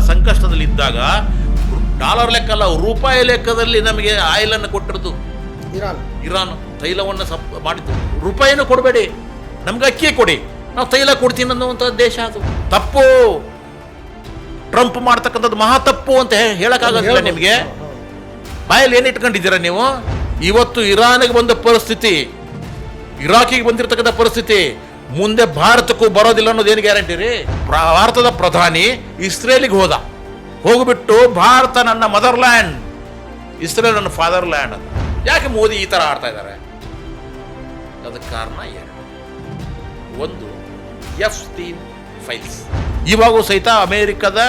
ಸಂಕಷ್ಟದಲ್ಲಿದ್ದಾಗ dollar ಲೆಕ್ಕ ಅಲ್ಲ, ರೂಪಾಯಿ ಲೆಕ್ಕದಲ್ಲಿ ನಮಗೆ ಆಯಿಲನ್ನು ಕೊಟ್ಟಿರೋದು ಇರಾನ್ ತೈಲವನ್ನು ಮಾಡಿದ್ದು. ರೂಪಾಯಿನೂ ಕೊಡಬೇಡಿ, ನಮ್ಗೆ ಅಕ್ಕಿ ಕೊಡಿ, ನಾವು ತೈಲ ಕೊಡ್ತೀನಿ ಅನ್ನುವಂಥ ದೇಶ ಅದು. ತಪ್ಪು. ಟ್ರಂಪ್ ಮಾಡ್ತಕ್ಕಂಥದ್ದು ಮಹಾ ತಪ್ಪು ಅಂತ ಹೇಳಕ್ಕಾಗಲ್ಲ ನಿಮಗೆ. ಬಾಯಲ್ಲಿ ಏನು ಇಟ್ಕೊಂಡಿದ್ದೀರಾ ನೀವು? ಇವತ್ತು ಇರಾನಿಗೆ ಬಂದ ಪರಿಸ್ಥಿತಿ, ಇರಾಕಿಗೆ ಬಂದಿರತಕ್ಕಂಥ ಪರಿಸ್ಥಿತಿ ಮುಂದೆ ಭಾರತಕ್ಕೂ ಬರೋದಿಲ್ಲ ಅನ್ನೋದು ಏನು ಗ್ಯಾರಂಟಿ ರೀ? ಭಾರತದ ಪ್ರಧಾನಿ ಇಸ್ರೇಲಿಗೆ ಹೋಗ್ಬಿಟ್ಟು ಭಾರತ ನನ್ನ ಮದರ್ಲ್ಯಾಂಡ್, ಇಸ್ರೇಲ್ ನನ್ನ ಫಾದರ್ಲ್ಯಾಂಡ್ ಅಂತ. ಯಾಕೆ ಮೋದಿ ಈ ಥರ ಆಡ್ತಾ ಇದ್ದಾರೆ? ಅದಕ್ಕೆ ಕಾರಣ ಎರಡು. ಒಂದು F-16 ಫೈಲ್ಸ್. ಇವಾಗೂ ಸಹಿತ ಅಮೇರಿಕದ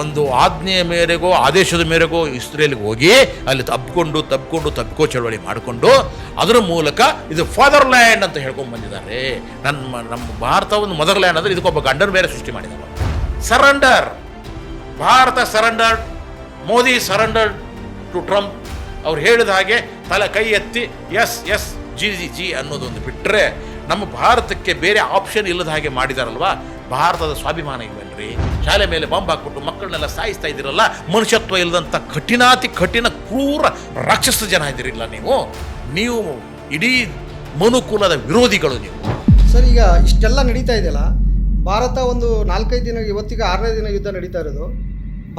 ಒಂದು ಆಜ್ಞೆಯ ಮೇರೆಗೋ ಆದೇಶದ ಮೇರೆಗೋ ಇಸ್ರೇಲ್ಗೆ ಹೋಗಿ ಅಲ್ಲಿ ತಬ್ಕೋ ಚಳವಳಿ ಮಾಡಿಕೊಂಡು ಅದರ ಮೂಲಕ ಇದು ಫಾದರ್ಲ್ಯಾಂಡ್ ಅಂತ ಹೇಳ್ಕೊಂಡು ಬಂದಿದ್ದಾರೆ. ನಮ್ಮ ಭಾರತ ಒಂದು ಮದರ್ಲ್ಯಾಂಡ್ ಅಂದರೆ ಇದಕ್ಕೊಬ್ಬ ಗಂಡನ ಬೇರೆ ಸೃಷ್ಟಿ ಮಾಡಿದ್ದಾರೆ. Surrender, Bharat surrender, Modi surrender to Trump. ಅವ್ರು ಹೇಳಿದ ಹಾಗೆ ಕೈ ಎತ್ತಿ ಎಸ್ ಜಿ ಅನ್ನೋದೊಂದು ಬಿಟ್ಟರೆ ನಮ್ಮ ಭಾರತಕ್ಕೆ ಬೇರೆ ಆಪ್ಷನ್ ಇಲ್ಲದ ಹಾಗೆ ಮಾಡಿದಾರಲ್ವಾ. ಭಾರತದ ಸ್ವಾಭಿಮಾನ ಇಲ್ವೇನ್ರಿ? ಶಾಲೆ ಮೇಲೆ ಬಾಂಬ್ ಹಾಕ್ಬಿಟ್ಟು ಮಕ್ಕಳನ್ನೆಲ್ಲ ಸಾಯಿಸ್ತಾ ಇದ್ದೀರಲ್ಲ. ಮನುಷ್ಯತ್ವ ಇಲ್ಲದಂಥ ಕಠಿಣ ಕ್ರೂರ ರಾಕ್ಷಸ ಜನ ಇದ್ದೀರಿಲ್ಲ ನೀವು ಇಡೀ ಮನುಕುಲದ ವಿರೋಧಿಗಳು ನೀವು. ಸರ್, ಈಗ ಇಷ್ಟೆಲ್ಲ ನಡೀತಾ ಇದೆಯಲ್ಲ, ಭಾರತ ಒಂದು 4-5 ದಿನ, ಇವತ್ತಿಗೆ 6ನೇ ದಿನ ಯುದ್ಧ ನಡೀತಾ ಇರೋದು.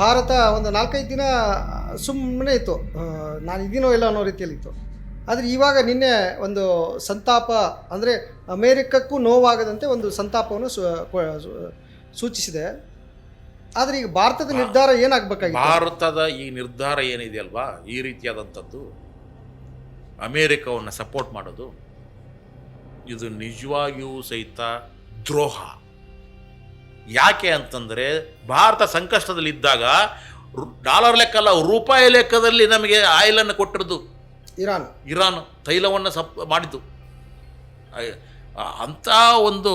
ಭಾರತ ಒಂದು 4-5 ದಿನ ಸುಮ್ಮನೆ ಇತ್ತು, ನಾನು ಇದೀನೋ ಇಲ್ಲ ಅನ್ನೋ ರೀತಿಯಲ್ಲಿತ್ತು. ಆದರೆ ಇವಾಗ ನಿನ್ನೆ ಒಂದು ಸಂತಾಪ, ಅಂದರೆ ಅಮೇರಿಕಕ್ಕೂ ನೋವಾಗದಂತೆ ಒಂದು ಸಂತಾಪವನ್ನು ಸೂಚಿಸಿದೆ. ಆದರೆ ಈಗ ಭಾರತದ ನಿರ್ಧಾರ ಏನಾಗಬೇಕಾಗಿದೆ? ಭಾರತದ ಈ ನಿರ್ಧಾರ ಏನಿದೆಯಲ್ವಾ, ಈ ರೀತಿಯಾದಂಥದ್ದು ಅಮೇರಿಕವನ್ನು ಸಪೋರ್ಟ್ ಮಾಡೋದು, ಇದು ನಿಜವಾಗಿಯೂ ಸಹಿತ ದ್ರೋಹ. ಯಾಕೆ ಅಂತಂದರೆ ಭಾರತ ಸಂಕಷ್ಟದಲ್ಲಿದ್ದಾಗ ಡಾಲರ್ ಲೆಕ್ಕ ಅಲ್ಲ, ರೂಪಾಯಿ ಲೆಕ್ಕದಲ್ಲಿ ನಮಗೆ ಆಯಿಲನ್ನು ಕೊಟ್ಟಿರೋದು ಇರಾನ್ ತೈಲವನ್ನು ಮಾಡಿದ್ದು. ಅಂಥ ಒಂದು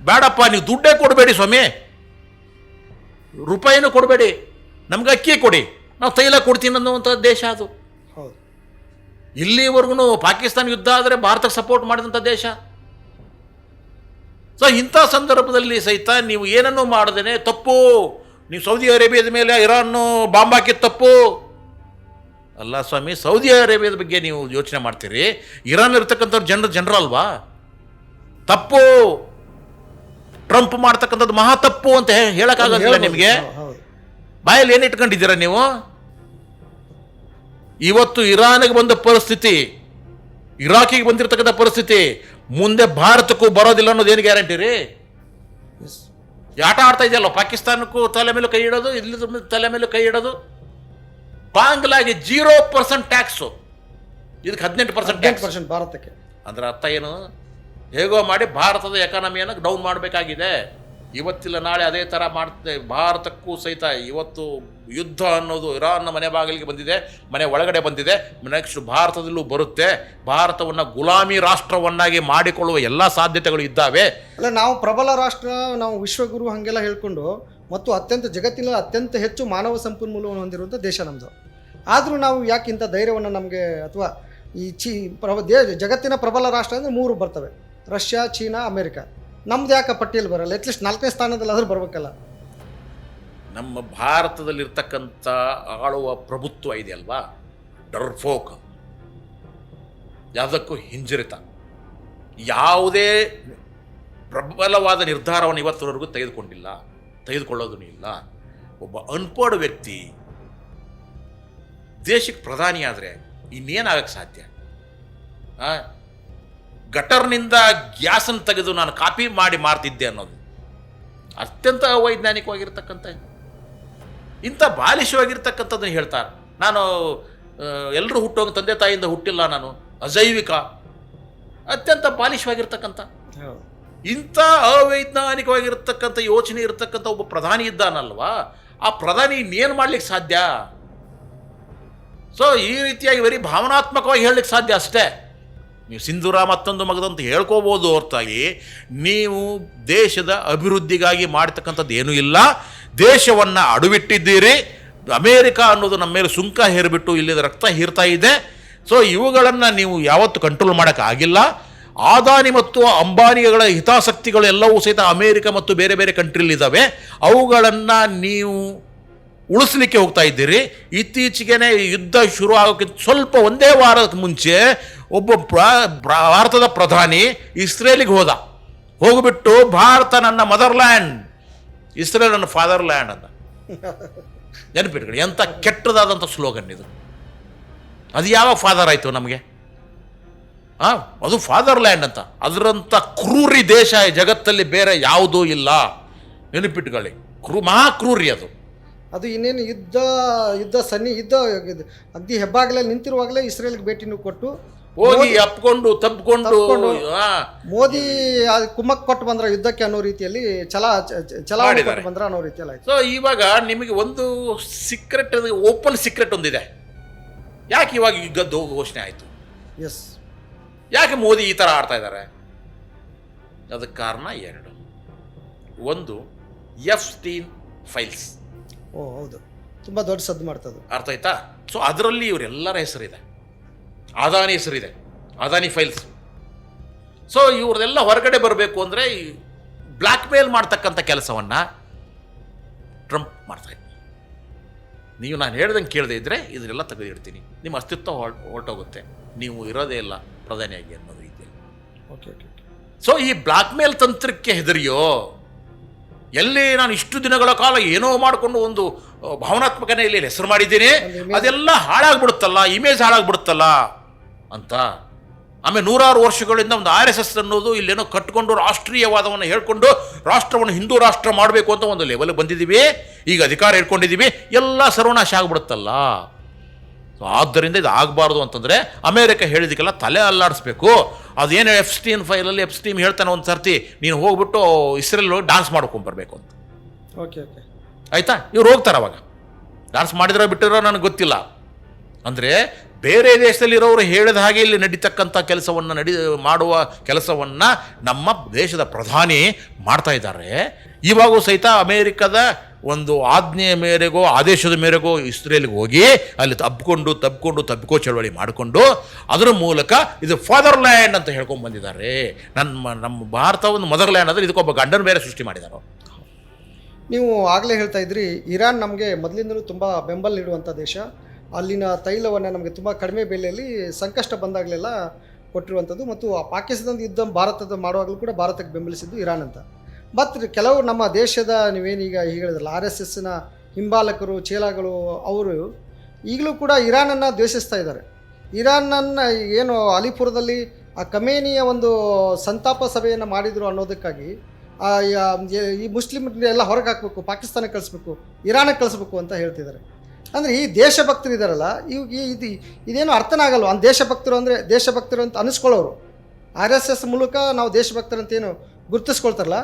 ಬೇಡಪ್ಪ, ನೀವು ದುಡ್ಡೇ ಕೊಡಬೇಡಿ ಸ್ವಾಮಿ, ರೂಪಾಯಿನೂ ಕೊಡಬೇಡಿ, ನಮ್ಗೆ ಅಕ್ಕಿ ಕೊಡಿ, ನಾವು ತೈಲ ಕೊಡ್ತೀನಿ ಅನ್ನುವಂಥ ದೇಶ ಅದು. ಇಲ್ಲಿವರೆಗೂ ಪಾಕಿಸ್ತಾನ ಯುದ್ಧ ಆದರೆ ಭಾರತಕ್ಕೆ ಸಪೋರ್ಟ್ ಮಾಡಿದಂಥ ದೇಶ. ಸೊ ಇಂಥ ಸಂದರ್ಭದಲ್ಲಿ ಸಹಿತ ನೀವು ಏನನ್ನೂ ಮಾಡದೇನೆ ತಪ್ಪು. ನೀವು ಸೌದಿ ಅರೇಬಿಯಾದ ಮೇಲೆ ಇರಾನ್ನು ಬಾಂಬ್ ಹಾಕಿದ ತಪ್ಪು ಅಲ್ಲ ಸ್ವಾಮಿ. ಸೌದಿ ಅರೇಬಿಯಾದ ಬಗ್ಗೆ ನೀವು ಯೋಚನೆ ಮಾಡ್ತೀರಿ, ಇರಾನ್ ಇರ್ತಕ್ಕಂಥವ್ರು ಜನರಲ್ವಾ? ತಪ್ಪು. ಟ್ರಂಪ್ ಮಾಡ್ತಕ್ಕಂಥದ್ದು ಮಹಾ ತಪ್ಪು ಅಂತ ಹೇಳಕ್ಕಾಗಲ್ಲ ನಿಮಗೆ. ಬಾಯಲ್ಲಿ ಏನು ಇಟ್ಕೊಂಡಿದ್ದೀರಾ ನೀವು? ಇವತ್ತು ಇರಾನಿಗೆ ಬಂದ ಪರಿಸ್ಥಿತಿ, ಇರಾಕಿಗೆ ಬಂದಿರತಕ್ಕಂಥ ಪರಿಸ್ಥಿತಿ ಮುಂದೆ ಭಾರತಕ್ಕೂ ಬರೋದಿಲ್ಲ ಅನ್ನೋದು ಏನು ಗ್ಯಾರಂಟಿ ರೀ? ಆಟ ಆಡ್ತಾ ಇದೆಯಲ್ಲ, ಪಾಕಿಸ್ತಾನಕ್ಕೂ ತಲೆ ಮೇಲೆ ಕೈ ಇಡೋದು, ಇಲ್ಲಿ ತಲೆ ಮೇಲೆ ಕೈ ಇಡೋದು. ಬಾಂಗ್ಲಾಗೆ 0% ಟ್ಯಾಕ್ಸು, ಇದಕ್ಕೆ 18% ಭಾರತಕ್ಕೆ. ಅಂದ್ರೆ ಅರ್ಥ ಏನು? ಹೇಗೋ ಮಾಡಿ ಭಾರತದ ಎಕಾನಮಿಯನ್ನು ಡೌನ್ ಮಾಡಬೇಕಾಗಿದೆ. ಇವತ್ತಿಲ್ಲ ನಾಳೆ ಅದೇ ಥರ ಮಾಡ್ತದೆ. ಭಾರತಕ್ಕೂ ಸಹಿತ ಇವತ್ತು ಯುದ್ಧ ಅನ್ನೋದು ಇರಾನ್ನ ಮನೆ ಬಾಗಿಲಿಗೆ ಬಂದಿದೆ, ಮನೆ ಒಳಗಡೆ ಬಂದಿದೆ. ನೆಕ್ಸ್ಟ್ ಭಾರತದಲ್ಲೂ ಬರುತ್ತೆ. ಭಾರತವನ್ನು ಗುಲಾಮಿ ರಾಷ್ಟ್ರವನ್ನಾಗಿ ಮಾಡಿಕೊಳ್ಳುವ ಎಲ್ಲ ಸಾಧ್ಯತೆಗಳು ಇದ್ದಾವೆ. ಅಲ್ಲ, ನಾವು ಪ್ರಬಲ ರಾಷ್ಟ್ರ, ನಾವು ವಿಶ್ವಗುರು ಹಾಗೆಲ್ಲ ಹೇಳ್ಕೊಂಡು ಮತ್ತು ಜಗತ್ತಿನ ಅತ್ಯಂತ ಹೆಚ್ಚು ಮಾನವ ಸಂಪನ್ಮೂಲವನ್ನು ಹೊಂದಿರುವಂಥ ದೇಶ ನಮ್ಮದು. ಆದರೂ ನಾವು ಯಾಕೆ ಇಂಥ ಧೈರ್ಯವನ್ನು ನಮಗೆ, ಅಥವಾ ಈ ಜಗತ್ತಿನ ಪ್ರಬಲ ರಾಷ್ಟ್ರ ಅಂದರೆ 3 ಬರ್ತವೆ: ರಷ್ಯಾ, ಚೀನಾ, ಅಮೇರಿಕಾ. ನಮ್ದು ಯಾಕೆ ಪಟ್ಟಿಯಲ್ಲಿ ಬರಲ್ಲ? ಅಟ್ಲೀಸ್ಟ್ 4ನೇ ಸ್ಥಾನದಲ್ಲಿ ಆದರೂ ಬರಬೇಕಲ್ಲ. ನಮ್ಮ ಭಾರತದಲ್ಲಿರ್ತಕ್ಕಂಥ ಆಳುವ ಪ್ರಭುತ್ವ ಇದೆಯಲ್ವಾ, ಡರ್ಫೋಕ್, ಯಾವುದಕ್ಕೂ ಹಿಂಜರಿತ, ಯಾವುದೇ ಪ್ರಬಲವಾದ ನಿರ್ಧಾರವನ್ನು ಇವತ್ತಿನವರೆಗೂ ತೆಗೆದುಕೊಳ್ಳೋದೂ ಇಲ್ಲ. ಒಬ್ಬ ಅನ್ಪೋರ್ಡ್ ವ್ಯಕ್ತಿ ದೇಶಕ್ಕೆ ಪ್ರಧಾನಿ ಆದರೆ ಇನ್ನೇನಾಗಕ್ಕೆ ಸಾಧ್ಯ? ಗಟರ್ನಿಂದ ಗ್ಯಾಸನ್ನು ತೆಗೆದು ನಾನು ಕಾಪಿ ಮಾಡಿ ಮಾರ್ತಿದ್ದೆ ಅನ್ನೋದು ಅತ್ಯಂತ ಅವೈಜ್ಞಾನಿಕವಾಗಿರ್ತಕ್ಕಂಥ, ಇಂಥ ಬಾಲಿಶವಾಗಿರ್ತಕ್ಕಂಥದ್ದನ್ನು ಹೇಳ್ತಾರೆ. ನಾನು ಎಲ್ಲರೂ ಹುಟ್ಟೋಂಗೆ ತಂದೆ ತಾಯಿಯಿಂದ ಹುಟ್ಟಿಲ್ಲ, ನಾನು ಅಜೈವಿಕ, ಅತ್ಯಂತ ಬಾಲಿಶವಾಗಿರ್ತಕ್ಕಂಥ, ಇಂಥ ಅವೈಜ್ಞಾನಿಕವಾಗಿರ್ತಕ್ಕಂಥ ಯೋಚನೆ ಇರತಕ್ಕಂಥ ಒಬ್ಬ ಪ್ರಧಾನಿ ಇದ್ದಾನಲ್ವಾ, ಆ ಪ್ರಧಾನಿ ಇನ್ನೇನು ಮಾಡ್ಲಿಕ್ಕೆ ಸಾಧ್ಯ? ಸೊ ಈ ರೀತಿಯಾಗಿ ಬರೀ ಭಾವನಾತ್ಮಕವಾಗಿ ಹೇಳಲಿಕ್ಕೆ ಸಾಧ್ಯ ಅಷ್ಟೇ. ನೀವು ಸಿಂಧೂರ ಮತ್ತೊಂದು ಮಗದಂತ ಹೇಳ್ಕೋಬೋದು ಹೊರತಾಗಿ ನೀವು ದೇಶದ ಅಭಿವೃದ್ಧಿಗಾಗಿ ಮಾಡ್ತಕ್ಕಂಥದ್ದು ಏನೂ ಇಲ್ಲ. ದೇಶವನ್ನು ಅಡುಬಿಟ್ಟಿದ್ದೀರಿ. ಅಮೇರಿಕಾ ಅನ್ನೋದು ನಮ್ಮ ಮೇಲೆ ಸುಂಕ ಹೇರಿಬಿಟ್ಟು ಇಲ್ಲಿದ ರಕ್ತ ಹೀರ್ತಾ ಇದೆ. ಸೊ ಇವುಗಳನ್ನು ನೀವು ಯಾವತ್ತೂ ಕಂಟ್ರೋಲ್ ಮಾಡೋಕ್ಕಾಗಿಲ್ಲ. ಅದಾನಿ ಮತ್ತು ಅಂಬಾನಿಗಳ ಹಿತಾಸಕ್ತಿಗಳು ಎಲ್ಲವೂ ಸಹಿತ ಅಮೇರಿಕ ಮತ್ತು ಬೇರೆ ಬೇರೆ ಕಂಟ್ರಿಲಿದ್ದಾವೆ. ಅವುಗಳನ್ನು ನೀವು ಉಳಿಸ್ಲಿಕ್ಕೆ ಹೋಗ್ತಾ ಇದ್ದೀರಿ. ಇತ್ತೀಚೆಗೆ ಯುದ್ಧ ಶುರು ಆಗೋಕ್ಕಿಂತ ಸ್ವಲ್ಪ ಒಂದೇ ವಾರದ ಮುಂಚೆ ಒಬ್ಬ ಭಾರತದ ಪ್ರಧಾನಿ ಇಸ್ರೇಲಿಗೆ ಹೋಗಿಬಿಟ್ಟು ಭಾರತ ನನ್ನ ಮದರ್ಲ್ಯಾಂಡ್, ಇಸ್ರೇಲ್ ನನ್ನ ಫಾದರ್ಲ್ಯಾಂಡ್ ಅಂತ. ನೆನಪಿಟ್ಕೊಳ್ಳಿ, ಎಂಥ ಕೆಟ್ಟದಾದಂಥ ಸ್ಲೋಗನ್ ಇದು. ಅದು ಯಾವ ಫಾದರ್ ಆಯಿತು ನಮಗೆ? ಅದು ಫಾದರ್ಲ್ಯಾಂಡ್ ಅಂತ. ಅದರಂಥ ಕ್ರೂರಿ ದೇಶ ಜಗತ್ತಲ್ಲಿ ಬೇರೆ ಯಾವುದೂ ಇಲ್ಲ. ನೆನಪಿಟ್ಕೊಳ್ಳಿ, ಮಹಾಕ್ರೂರಿ ಅದು. ಅದು ಇನ್ನೇನು ಯುದ್ಧ ಅಗ್ದಿ ಹೆಬ್ಬಾಗಲೇ ನಿಂತಿರುವಾಗಲೇ ಇಸ್ರೇಲ್ಗೆ ಭೇಟಿನೂ ಕೊಟ್ಟು ಹೋಗಿ ಅಪ್ಕೊಂಡು ತಪ್ಪಿಕೊಂಡು ಮೋದಿ ಕುಮ್ಮಕ್ ಕೊಟ್ಟು ಬಂದ್ರ ಯುದ್ಧಕ್ಕೆ ಅನ್ನೋ ರೀತಿಯಲ್ಲಿ ಚಲಾವಣೆ ಬಂದ್ರ ಅನ್ನೋ ರೀತಿಯಲ್ಲಿ ಆಯ್ತು. ಸೊ ಇವಾಗ ನಿಮಗೆ ಒಂದು ಸೀಕ್ರೆಟ್, ಓಪನ್ ಸೀಕ್ರೆಟ್ ಒಂದಿದೆ. ಯಾಕೆ ಇವಾಗ ಯುದ್ಧದ್ದು ಘೋಷಣೆ ಆಯಿತು? ಎಸ್, ಯಾಕೆ ಮೋದಿ ಈ ಥರ ಆಡ್ತಾ ಇದ್ದಾರೆ? ಅದಕ್ಕೆ ಕಾರಣ ಎರಡು. ಒಂದು, ಎಫ್ಸ್ಟೀನ್ ಫೈಲ್ಸ್. ಓ ಹೌದು, ತುಂಬ ದೊಡ್ಡ ಸದ್ದು ಮಾಡ್ತದೆ. ಅರ್ಥ ಆಯ್ತಾ? ಸೊ ಅದರಲ್ಲಿ ಇವರೆಲ್ಲರ ಹೆಸರಿದೆ, ಅದಾನಿ ಹೆಸರಿದೆ, ಅದಾನಿ ಫೈಲ್ಸ್. ಸೊ ಇವ್ರದೆಲ್ಲ ಹೊರಗಡೆ ಬರಬೇಕು ಅಂದರೆ ಬ್ಲ್ಯಾಕ್ ಮೇಲ್ ಮಾಡ್ತಕ್ಕಂಥ ಕೆಲಸವನ್ನು ಟ್ರಂಪ್ ಮಾಡ್ತಾ ಇದ್ದ. ನೀವು ನಾನು ಹೇಳ್ದಂಗೆ ಕೇಳದೆ ಇದ್ದರೆ ಇದನ್ನೆಲ್ಲ ತೆಗೆದಿಡ್ತೀನಿ, ನಿಮ್ಮ ಅಸ್ತಿತ್ವ ಹೊರಟೋಗುತ್ತೆ, ನೀವು ಇರೋದೇ ಇಲ್ಲ ಪ್ರಧಾನಿಯಾಗಿ ಅನ್ನೋದು ರೀತಿಯಲ್ಲಿ. Okay okay. ಸೊ ಈ ಬ್ಲ್ಯಾಕ್ ಮೇಲ್ ತಂತ್ರಕ್ಕೆ ಹೆದರಿಯೋ, ಎಲ್ಲಿ ನಾನು ಇಷ್ಟು ದಿನಗಳ ಕಾಲ ಏನೋ ಮಾಡಿಕೊಂಡು ಒಂದು ಭಾವನಾತ್ಮಕ ನೆಲೆಯಲ್ಲಿ ಹೆಸರು ಮಾಡಿದ್ದೀನಿ, ಅದೆಲ್ಲ ಹಾಳಾಗ್ಬಿಡುತ್ತಲ್ಲ, ಇಮೇಜ್ ಹಾಳಾಗ್ಬಿಡುತ್ತಲ್ಲ ಅಂತ. ಆಮೇಲೆ 100 ವರ್ಷಗಳಿಂದ ಒಂದು RSS ಅನ್ನೋದು ಇಲ್ಲೇನೋ ಕಟ್ಕೊಂಡು ರಾಷ್ಟ್ರೀಯವಾದವನ್ನು ಹೇಳ್ಕೊಂಡು ರಾಷ್ಟ್ರವನ್ನು ಹಿಂದೂ ರಾಷ್ಟ್ರ ಮಾಡಬೇಕು ಅಂತ ಒಂದು ಲೆವೆಲ್ಗೆ ಬಂದಿದ್ದೀವಿ. ಈಗ ಅಧಿಕಾರ ಇಟ್ಕೊಂಡಿದ್ದೀವಿ, ಎಲ್ಲ ಸರ್ವನಾಶ ಆಗ್ಬಿಡುತ್ತಲ್ಲ. ಸೊ ಆದ್ದರಿಂದ ಇದು ಆಗಬಾರ್ದು ಅಂತಂದರೆ ಅಮೇರಿಕ ಹೇಳಿದಕ್ಕೆಲ್ಲ ತಲೆ ಅಲ್ಲಾಡಿಸ್ಬೇಕು. ಅದೇನು ಎಫ್ಸ್ಟೀನ್ ಫೈಲಲ್ಲಿ ಎಫ್ಸ್ಟೀನ್ ಹೇಳ್ತಾನೆ ಒಂದು ಸರ್ತಿ, ನೀನು ಹೋಗ್ಬಿಟ್ಟು ಇಸ್ರೇಲ್ ಹೋಗಿ ಡಾನ್ಸ್ ಮಾಡ್ಕೊಂಬರ್ಬೇಕು ಅಂತ. ಓಕೆ ಓಕೆ, ಆಯಿತಾ? ಇವ್ರು ಹೋಗ್ತಾರೆ. ಅವಾಗ ಡಾನ್ಸ್ ಮಾಡಿದ್ರೋ ಬಿಟ್ಟಿರೋ ನನಗೆ ಗೊತ್ತಿಲ್ಲ. ಅಂದರೆ ಬೇರೆ ದೇಶದಲ್ಲಿರೋರು ಹೇಳಿದ ಹಾಗೆ ಇಲ್ಲಿ ನಡೀತಕ್ಕಂಥ ಮಾಡುವ ಕೆಲಸವನ್ನು ನಮ್ಮ ದೇಶದ ಪ್ರಧಾನಿ ಮಾಡ್ತಾ ಇದ್ದಾರೆ. ಇವಾಗೂ ಸಹಿತ ಅಮೇರಿಕದ ಒಂದು ಆಜ್ಞೆಯ ಮೇರೆಗೋ ಆದೇಶದ ಮೇರೆಗೋ ಇಸ್ರೇಲ್ಗೆ ಹೋಗಿ ಅಲ್ಲಿ ತಬ್ಬಿಕೋ ಚಳವಳಿ ಮಾಡಿಕೊಂಡು ಅದರ ಮೂಲಕ ಇದು ಫಾದರ್ಲ್ಯಾಂಡ್ ಅಂತ ಹೇಳ್ಕೊಂಡು ಬಂದಿದ್ದಾರೆ. ನಮ್ಮ ಭಾರತ ಒಂದು ಮದರ್ಲ್ಯಾಂಡ್ ಅಂದರೆ ಇದಕ್ಕೊಬ್ಬ ಗಂಡನ ಬೇರೆ ಸೃಷ್ಟಿ ಮಾಡಿದ್ದಾರೆ. ನೀವು ಆಗಲೇ ಹೇಳ್ತಾ ಇದ್ರಿ, ಇರಾನ್ ನಮಗೆ ಮೊದಲಿಂದಲೂ ತುಂಬ ಬೆಂಬಲ ನೀಡುವಂಥ ದೇಶ. ಅಲ್ಲಿನ ತೈಲವನ್ನು ನಮಗೆ ತುಂಬ ಕಡಿಮೆ ಬೆಲೆಯಲ್ಲಿ ಸಂಕಷ್ಟ ಬಂದಾಗಲೆಲ್ಲ ಕೊಟ್ಟಿರುವಂಥದ್ದು. ಮತ್ತು ಆ ಪಾಕಿಸ್ತಾನದ ಯುದ್ಧ ಭಾರತದ ಮಾಡುವಾಗಲೂ ಕೂಡ ಭಾರತಕ್ಕೆ ಬೆಂಬಲಿಸಿದ್ದು ಇರಾನ್ ಅಂತ. ಮತ್ತು ಕೆಲವು ನಮ್ಮ ದೇಶದ ನೀವೇನೀಗ ಹೇಳಿದ್ರಲ್ಲ RSSನ ಹಿಂಬಾಲಕರು, ಚೇಲಾಗಳು, ಅವರು ಈಗಲೂ ಕೂಡ ಇರಾನನ್ನು ದ್ವೇಷಿಸ್ತಾ ಇದ್ದಾರೆ. ಇರಾನನ್ನು ಏನು ಅಲಿಪುರದಲ್ಲಿ ಆ ಖಮೇನಿಯ ಒಂದು ಸಂತಾಪ ಸಭೆಯನ್ನು ಮಾಡಿದರು ಅನ್ನೋದಕ್ಕಾಗಿ ಈ ಮುಸ್ಲಿಮ್ನೆಲ್ಲ ಹೊರಗೆ ಹಾಕಬೇಕು, ಪಾಕಿಸ್ತಾನಕ್ಕೆ ಕಳಿಸ್ಬೇಕು, ಇರಾನಕ್ಕೆ ಕಳಿಸ್ಬೇಕು ಅಂತ ಹೇಳ್ತಿದ್ದಾರೆ. ಅಂದರೆ ಈ ದೇಶಭಕ್ತರು ಇದ್ದಾರಲ್ಲ, ಇದೇನು ಅರ್ಥನೇ ಆಗಲ್ವ? ದೇಶಭಕ್ತರು ಅಂತ ಅನಿಸ್ಕೊಳ್ಳೋರು RSS ಮೂಲಕ ನಾವು ದೇಶಭಕ್ತರಂತೇನು ಗುರುತಿಸ್ಕೊಳ್ತಾರಲ್ಲ,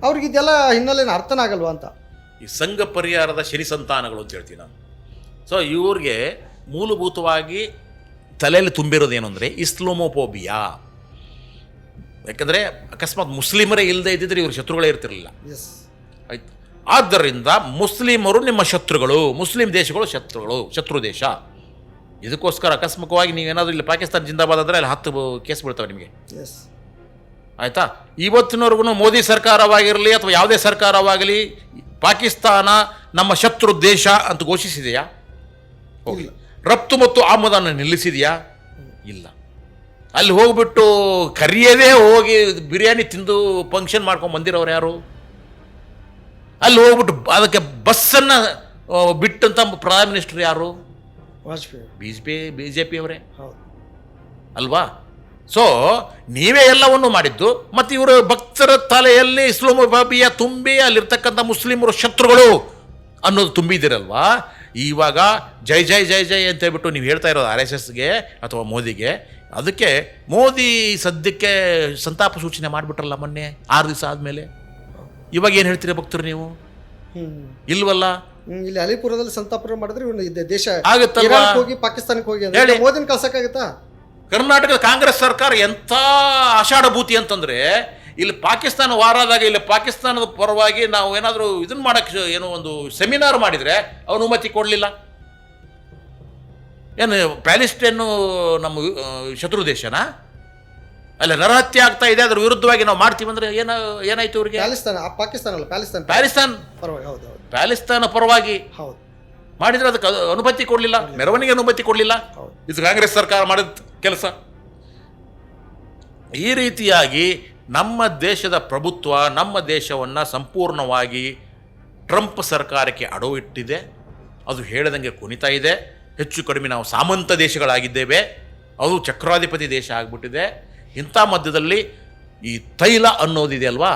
ಅವ್ರಿಗೆ ಇದೆಲ್ಲ ಹಿನ್ನೆಲೆನ ಅರ್ಥನೇ ಆಗಲ್ವ ಅಂತ. ಈ ಸಂಘ ಪರಿಹಾರದ ಶನಿ ಸಂತಾನಗಳು ಅಂತ ಹೇಳ್ತೀನಿ ನಾನು. ಸೊ ಇವ್ರಿಗೆ ಮೂಲಭೂತವಾಗಿ ತಲೆಯಲ್ಲಿ ತುಂಬಿರೋದೇನು ಅಂದರೆ ಇಸ್ಲಾಮೋಫೋಬಿಯಾ. ಯಾಕಂದರೆ ಅಕಸ್ಮಾತ್ ಮುಸ್ಲಿಮರೇ ಇಲ್ಲದೆ ಇದ್ದಿದ್ರೆ ಇವ್ರ ಶತ್ರುಗಳೇ ಇರ್ತಿರಲಿಲ್ಲ. ಆಯ್ತು. ಆದ್ದರಿಂದ ಮುಸ್ಲಿಮರು ನಿಮ್ಮ ಶತ್ರುಗಳು, ಮುಸ್ಲಿಂ ದೇಶಗಳು ಶತ್ರು ದೇಶ. ಇದಕ್ಕೋಸ್ಕರ ಅಕಸ್ಮಾತ್ವಾಗಿ ನೀವೇನಾದರೂ ಇಲ್ಲಿ ಪಾಕಿಸ್ತಾನ ಜಿಂದಾಬಾದ್ ಅಂದರೆ ಅಲ್ಲಿ 10 ಕೇಸ್ ಬೀಳ್ತವೆ ನಿಮಗೆ. ಆಯಿತಾ? ಇವತ್ತಿನವರೆಗೂ ಮೋದಿ ಸರ್ಕಾರವಾಗಿರಲಿ ಅಥವಾ ಯಾವುದೇ ಸರ್ಕಾರವಾಗಲಿ ಪಾಕಿಸ್ತಾನ ನಮ್ಮ ಶತ್ರು ದೇಶ ಅಂತ ಘೋಷಿಸಿದೆಯಾ? ಹೋಗಿ ರಫ್ತು ಮತ್ತು ಆಮದನ್ನು ನಿಲ್ಲಿಸಿದೆಯಾ? ಇಲ್ಲ. ಅಲ್ಲಿ ಹೋಗ್ಬಿಟ್ಟು ಕರಿಯದೇ ಹೋಗಿ ಬಿರಿಯಾನಿ ತಿಂದು ಫಂಕ್ಷನ್ ಮಾಡ್ಕೊಂಡು ಬಂದಿರೋರು ಯಾರು? ಅಲ್ಲಿ ಹೋಗ್ಬಿಟ್ಟು ಅದಕ್ಕೆ ಬಸ್ಸನ್ನು ಬಿಟ್ಟಂತ ಪ್ರೈಮ್ ಮಿನಿಸ್ಟರ್ ಯಾರು? ವಾಜಪೇಯಿ. BJP ಅವರೇ ಅಲ್ವಾ? ಸೊ ನೀವೇ ಎಲ್ಲವನ್ನೂ ಮಾಡಿದ್ದು. ಮತ್ತು ಇವರು ಭಕ್ತರ ತಲೆಯಲ್ಲಿ ಇಸ್ಲಾಮೋಫೋಬಿಯಾ ತುಂಬಿ ಅಲ್ಲಿರ್ತಕ್ಕಂಥ ಮುಸ್ಲಿಮರು ಶತ್ರುಗಳು ಅನ್ನೋದು ತುಂಬಿದ್ದೀರಲ್ವಾ? ಇವಾಗ ಜೈ ಜೈ ಜೈ ಜೈ ಅಂತ ಹೇಳ್ಬಿಟ್ಟು ನೀವು ಹೇಳ್ತಾ ಇರೋದು RSSಗೆ ಅಥವಾ ಮೋದಿಗೆ. ಅದಕ್ಕೆ ಮೋದಿ ಸದ್ಯಕ್ಕೆ ಸಂತಾಪ ಸೂಚನೆ ಮಾಡಿಬಿಟ್ರಲ್ಲ ಮೊನ್ನೆ 6 ದಿವಸ ಆದಮೇಲೆ. ಇವಾಗ ಏನು ಹೇಳ್ತೀರಿ ಭಕ್ತರು ನೀವು? ಇಲ್ವಲ್ಲ. ಇಲ್ಲಿ ಅಲಿಪುರದಲ್ಲಿ ಸಂತಾಪ ಮಾಡಿದ್ರೆ ಇವನು ದೇಶ ಆಗುತ್ತಲ್ವಾ? ಹೋಗಿ ಪಾಕಿಸ್ತಾನಕ್ಕೆ ಹೋಗಿ ಮೋದಿನ ಕಳ್ಸಕ್ಕಾಗತ್ತಾ? ಕರ್ನಾಟಕದ ಕಾಂಗ್ರೆಸ್ ಸರ್ಕಾರ ಎಂಥ ಆಷಾಢಭೂತಿ ಅಂತಂದರೆ, ಇಲ್ಲಿ ಪಾಕಿಸ್ತಾನ ವಾರಾದಾಗ ಇಲ್ಲಿ ಪಾಕಿಸ್ತಾನದ ಪರವಾಗಿ ನಾವು ಏನಾದರೂ ಇದನ್ನು ಮಾಡೋಕ್ಕೆ ಏನೋ ಒಂದು ಸೆಮಿನಾರ್ ಮಾಡಿದರೆ ಅನುಮತಿ ಕೊಡಲಿಲ್ಲ. ಏನು ಪ್ಯಾಲೆಸ್ಟೈನು ನಮ್ಮ ಶತ್ರು ದೇಶನಾ? ಅಲ್ಲ, ನರಹತ್ಯೆ ಆಗ್ತಾ ಇದೆ, ಅದ್ರ ವಿರುದ್ಧವಾಗಿ ನಾವು ಮಾಡ್ತೀವಿ ಅಂದ್ರೆ ಏನಾಯ್ತು ಇವ್ರಿಗೆ? ಪಾಕಿಸ್ತಾನ ಅಲ್ಲ, ಪ್ಯಾಲಿಸ್ತಾನ್ ಪರವಾಗಿ. ಹೌದು ಹೌದು ಪ್ಯಾಲಿಸ್ತಾನ ಪರವಾಗಿ ಹೌದು. ಮಾಡಿದ್ರೆ ಅದಕ್ಕೆ ಅನುಮತಿ ಕೊಡಲಿಲ್ಲ, ಮೆರವಣಿಗೆ ಅನುಮತಿ ಕೊಡಲಿಲ್ಲ. ಹೌದು. ಇದು ಕಾಂಗ್ರೆಸ್ ಸರ್ಕಾರ ಮಾಡಿದ ಕೆಲಸ. ಈ ರೀತಿಯಾಗಿ ನಮ್ಮ ದೇಶದ ಪ್ರಭುತ್ವ, ನಮ್ಮ ದೇಶವನ್ನು ಸಂಪೂರ್ಣವಾಗಿ ಟ್ರಂಪ್ ಸರ್ಕಾರಕ್ಕೆ ಅಡವು ಇಟ್ಟಿದೆ. ಅದು ಹೇಳದಂಗೆ ಕುಣಿತಾ ಇದೆ. ಹೆಚ್ಚು ಕಡಿಮೆ ನಾವು ಸಾಮಂತ ದೇಶಗಳಾಗಿದ್ದೇವೆ, ಅದು ಚಕ್ರಾಧಿಪತಿ ದೇಶ ಆಗಿಬಿಟ್ಟಿದೆ. ಇಂಥ ಮಧ್ಯದಲ್ಲಿ ಈ ತೈಲ ಅನ್ನೋದಿದೆ ಅಲ್ವಾ,